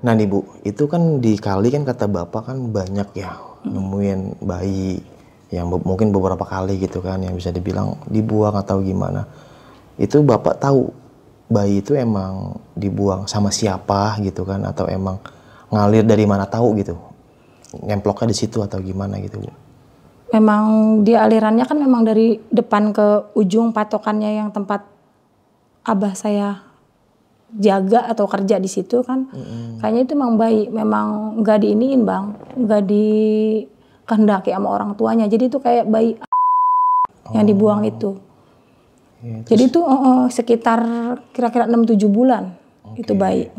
Nah nih Bu, itu kan di kali kan kata Bapak kan banyak ya nemuin bayi yang mungkin beberapa kali gitu kan yang bisa dibilang dibuang atau gimana. Itu Bapak tahu bayi itu emang dibuang sama siapa gitu kan, atau emang ngalir dari mana, tahu gitu? Ngemploknya di situ atau gimana gitu Bu? Memang dia alirannya kan memang dari depan ke ujung patokannya yang tempat abah saya jaga atau kerja di situ kan. Kayaknya itu memang bayi, memang nggak diiniin bang, nggak dikehendaki sama orang tuanya. Jadi itu kayak bayi yang dibuang itu. Ya, jadi itu sekitar kira-kira 6-7 bulan itu bayi.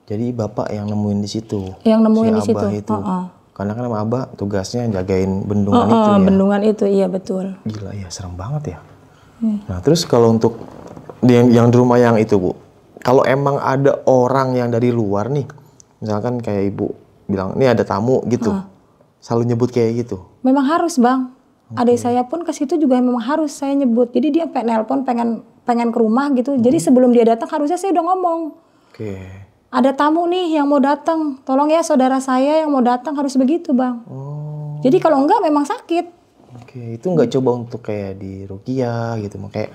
Jadi Bapak yang nemuin di situ? Yang nemuin di situ. Karena kan sama Abah tugasnya jagain bendungan itu ya? Bendungan itu, iya betul. Gila ya, serem banget ya. Nah terus kalau untuk yang di rumah yang itu Bu, kalau emang ada orang yang dari luar nih, misalkan kayak Ibu bilang, ini ada tamu gitu, selalu nyebut kayak gitu? Memang harus Bang. Adik saya pun ke situ juga memang harus saya nyebut. Jadi dia nelpon pengen ke rumah gitu. Jadi sebelum dia datang harusnya saya udah ngomong. Ada tamu nih yang mau datang. Tolong ya saudara saya yang mau datang, harus begitu Bang. Jadi kalau enggak memang sakit. Itu nggak coba untuk kayak di ruqyah gitu, kayak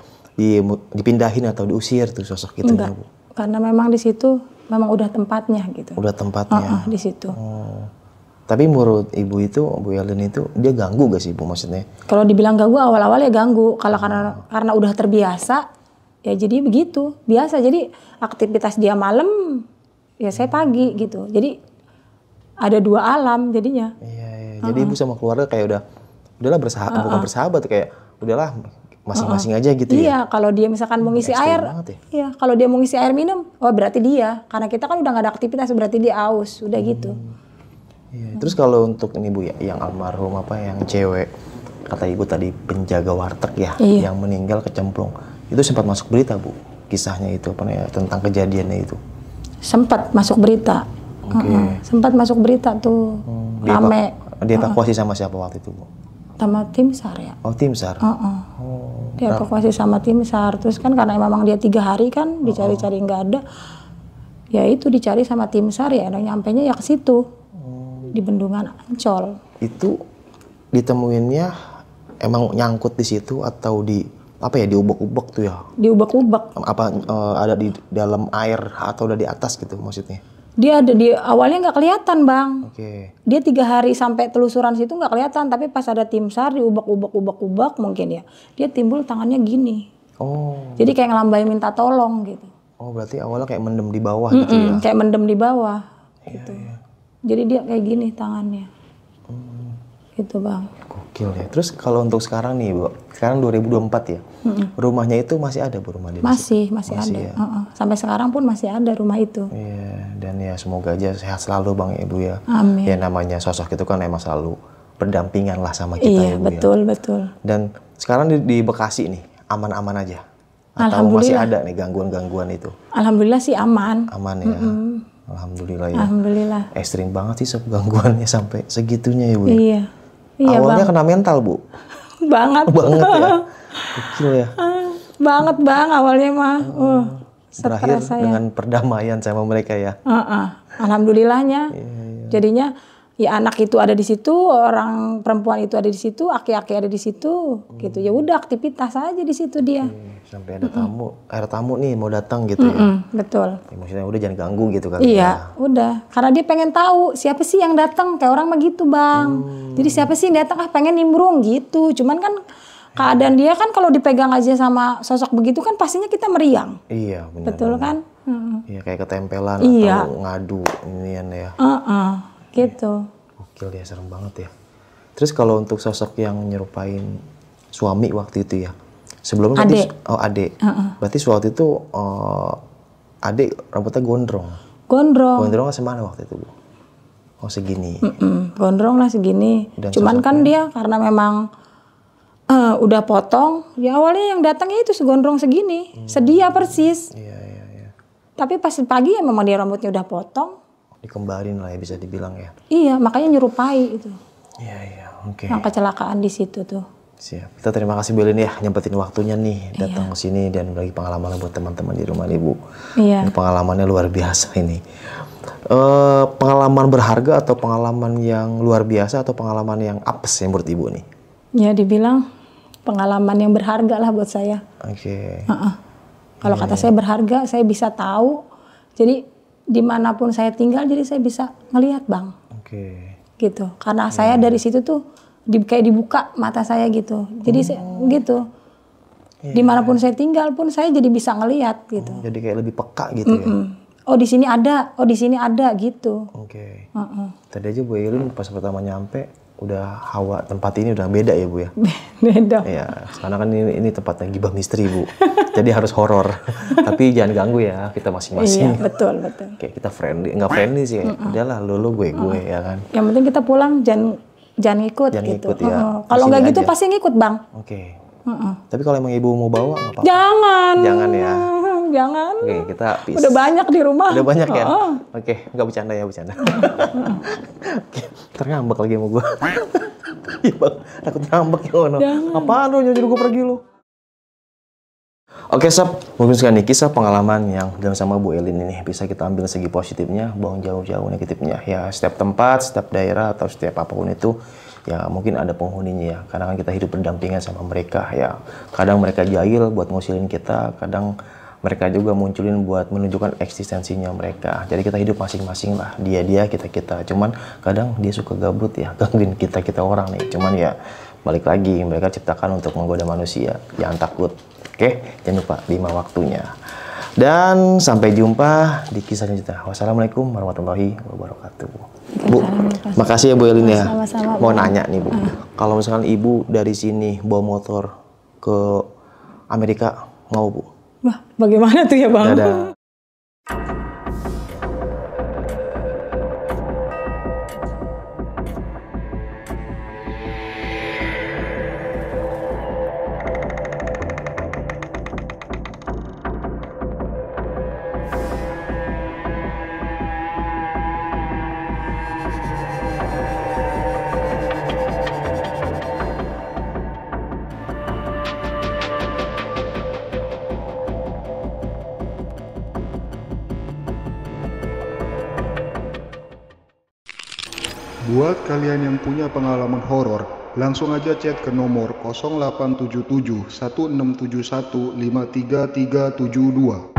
dipindahin atau diusir tuh sosok gitu? Enggak. Bu? Karena memang di situ memang udah tempatnya gitu. Udah tempatnya. Di situ. Tapi menurut Ibu itu, Bu Yelin itu, dia ganggu gak sih Bu maksudnya? Kalau dibilang ganggu awal-awal ya ganggu. Kalau karena udah terbiasa, ya jadi begitu. Biasa, jadi aktivitas dia malam, ya saya pagi gitu. Jadi ada dua alam jadinya. Iya. Jadi Ibu sama keluarga kayak udahlah bersahabat, bukan bersahabat, kayak udahlah masing-masing aja gitu ya? Iya, kalau dia misalkan mau ngisi air, iya, kalau dia mau ngisi air minum, oh berarti dia. Karena kita kan udah gak ada aktivitas, berarti dia aus, udah gitu. Iya. Terus kalau untuk ini Bu ya, yang almarhum yang cewek, kata Ibu tadi penjaga warteg ya, yang meninggal kecemplung, itu sempat masuk berita Bu, kisahnya itu tentang kejadiannya itu? Sempat masuk berita, sempat masuk berita tuh, rame. Dievakuasi sama siapa waktu itu Bu? Sama tim SAR ya. Oh tim SAR? Dievakuasi sama tim SAR, terus kan karena memang dia 3 hari kan dicari-cari nggak ada, ya itu dicari sama tim SAR ya, nyampenya ya ke situ. Di Bendungan Ancol. Itu ditemuinnya emang nyangkut di situ atau di diubek-ubek tuh ya? Diubek-ubek. Apa ada di dalam air atau udah di atas gitu maksudnya? Dia ada di awalnya nggak kelihatan Bang. Dia 3 hari sampai telusuran situ nggak kelihatan, tapi pas ada tim SAR diubek-ubek mungkin ya, dia timbul tangannya gini. Jadi kayak ngelambai minta tolong gitu. Berarti awalnya kayak mendem di bawah gitu ya? Kayak mendem di bawah gitu. Jadi dia kayak gini tangannya. Gitu Bang. Gokil ya. Terus kalau untuk sekarang nih Bu, sekarang 2024 ya, rumahnya itu masih ada Bu rumah dia? Masih ada. Ya? Sampai sekarang pun masih ada rumah itu. Iya, dan ya semoga aja sehat selalu Bang Ibu ya. Amin. Ya namanya sosok itu kan emang selalu berdampingan lah sama kita ya Bu. Betul. Dan sekarang di Bekasi nih, aman-aman aja? Atau masih ada nih gangguan-gangguan itu? Alhamdulillah sih aman. Aman ya? Alhamdulillah ya. Alhamdulillah. Ekstrim banget sih gangguannya sampai segitunya ya Bu. Iya awalnya Bang. Kena mental Bu. Banget ya. Kecil ya. Banget Bang awalnya mah. Berakhir dengan perdamaian sama mereka ya. Alhamdulillahnya. Jadinya ya anak itu ada di situ, orang perempuan itu ada di situ, aki-aki ada di situ, gitu. Ya udah aktivitas aja di situ dia. Sampai ada tamu nih mau datang gitu ya. Betul. Ya, maksudnya udah jangan ganggu gitu kan. Iya, udah. Karena dia pengen tahu siapa sih yang datang, kayak orang mah gitu Bang. Jadi siapa sih yang datang, pengen nimbrung gitu. Cuman kan keadaan dia kan kalau dipegang aja sama sosok begitu kan pastinya kita meriang. Iya, benar. Betul kan? Iya, kayak ketempelan atau ngadu inian ya. Gitu. Gokil ya, serem banget ya. Terus kalau untuk sosok yang nyerupain suami waktu itu ya, sebelumnya Adek. Adek. Berarti waktu itu Adek rambutnya gondrong. Gondrongnya semana waktu itu Bu? Segini. Gondrong lah segini. Dan cuman kan dia karena memang udah potong, ya awalnya yang datangnya itu segondrong segini, sedia persis. Iya. Tapi pas pagi ya memang dia rambutnya udah potong. Dikembarin lah ya bisa dibilang ya. Iya, makanya nyerupai itu. Iya, oke. Yang kecelakaan di situ tuh. Siap. Kita terima kasih Bu Yelin ya nyempetin waktunya nih datang ke sini dan bagi pengalaman buat teman-teman di rumah nih Bu. Iya. Pengalamannya luar biasa ini. Pengalaman berharga atau pengalaman yang luar biasa atau pengalaman yang apes yang menurut Ibu nih? Ya dibilang pengalaman yang berharga lah buat saya. Oke. Kalau kata saya berharga, saya bisa tahu. Jadi dimanapun saya tinggal, jadi saya bisa ngelihat Bang. Gitu. Karena saya dari situ tuh kayak dibuka mata saya gitu. Jadi saya, gitu. Dimanapun saya tinggal pun saya jadi bisa ngelihat gitu. Jadi kayak lebih peka gitu ya. Oh di sini ada, gitu. Tadi aja Bu Yelin pas pertama nyampe udah hawa tempat ini udah beda ya Bu ya. Beda. Iya, karena kan ini tempatnya gibah misteri Bu. Jadi harus horor. Tapi jangan ganggu ya, kita masing-masing. Iya, betul. Kayak kita friendly, enggak friendly sih kayak udahlah lu gue ya kan. Yang penting kita pulang jangan ngikut gitu. Ya. Kalau nggak gitu pasti ngikut Bang. Tapi kalau emang ibu mau bawa nggak apa-apa. Jangan. Jangan ya. Jangan. Oke, kita peace. Udah banyak di rumah. Udah banyak ya? Oke, nggak bercanda ya, bercanda. Oke, ntar ngambek lagi sama gue. Iya bang, takut ngambek ya. Apaan lu nyuruh gue pergi lu? Oke sob, mungkin sekali kisah pengalaman yang dalam sama Bu Elin ini bisa kita ambil segi positifnya, buang jauh-jauh negatifnya. Ya setiap tempat, setiap daerah atau setiap apapun itu, ya mungkin ada penghuninya ya. Kadang kan kita hidup berdampingan sama mereka ya. Kadang mereka jahil buat ngusilin kita, kadang mereka juga munculin buat menunjukkan eksistensinya mereka. Jadi kita hidup masing-masing lah, dia kita. Cuman kadang dia suka gabut ya, gangguin kita orang nih. Cuman ya balik lagi, mereka ciptakan untuk menggoda manusia. Jangan takut. Oke, jangan lupa 5 waktunya. Dan sampai jumpa di kisah selanjutnya. Wassalamualaikum warahmatullahi wabarakatuh. Bu, makasih ya Bu Elin ya. Sama-sama, mau nanya nih Bu, kalau misalkan Ibu dari sini bawa motor ke Amerika, mau Bu? Wah, bagaimana tuh ya Bang? Dadah. Buat kalian yang punya pengalaman horor, langsung aja chat ke nomor 0877 1671 53372.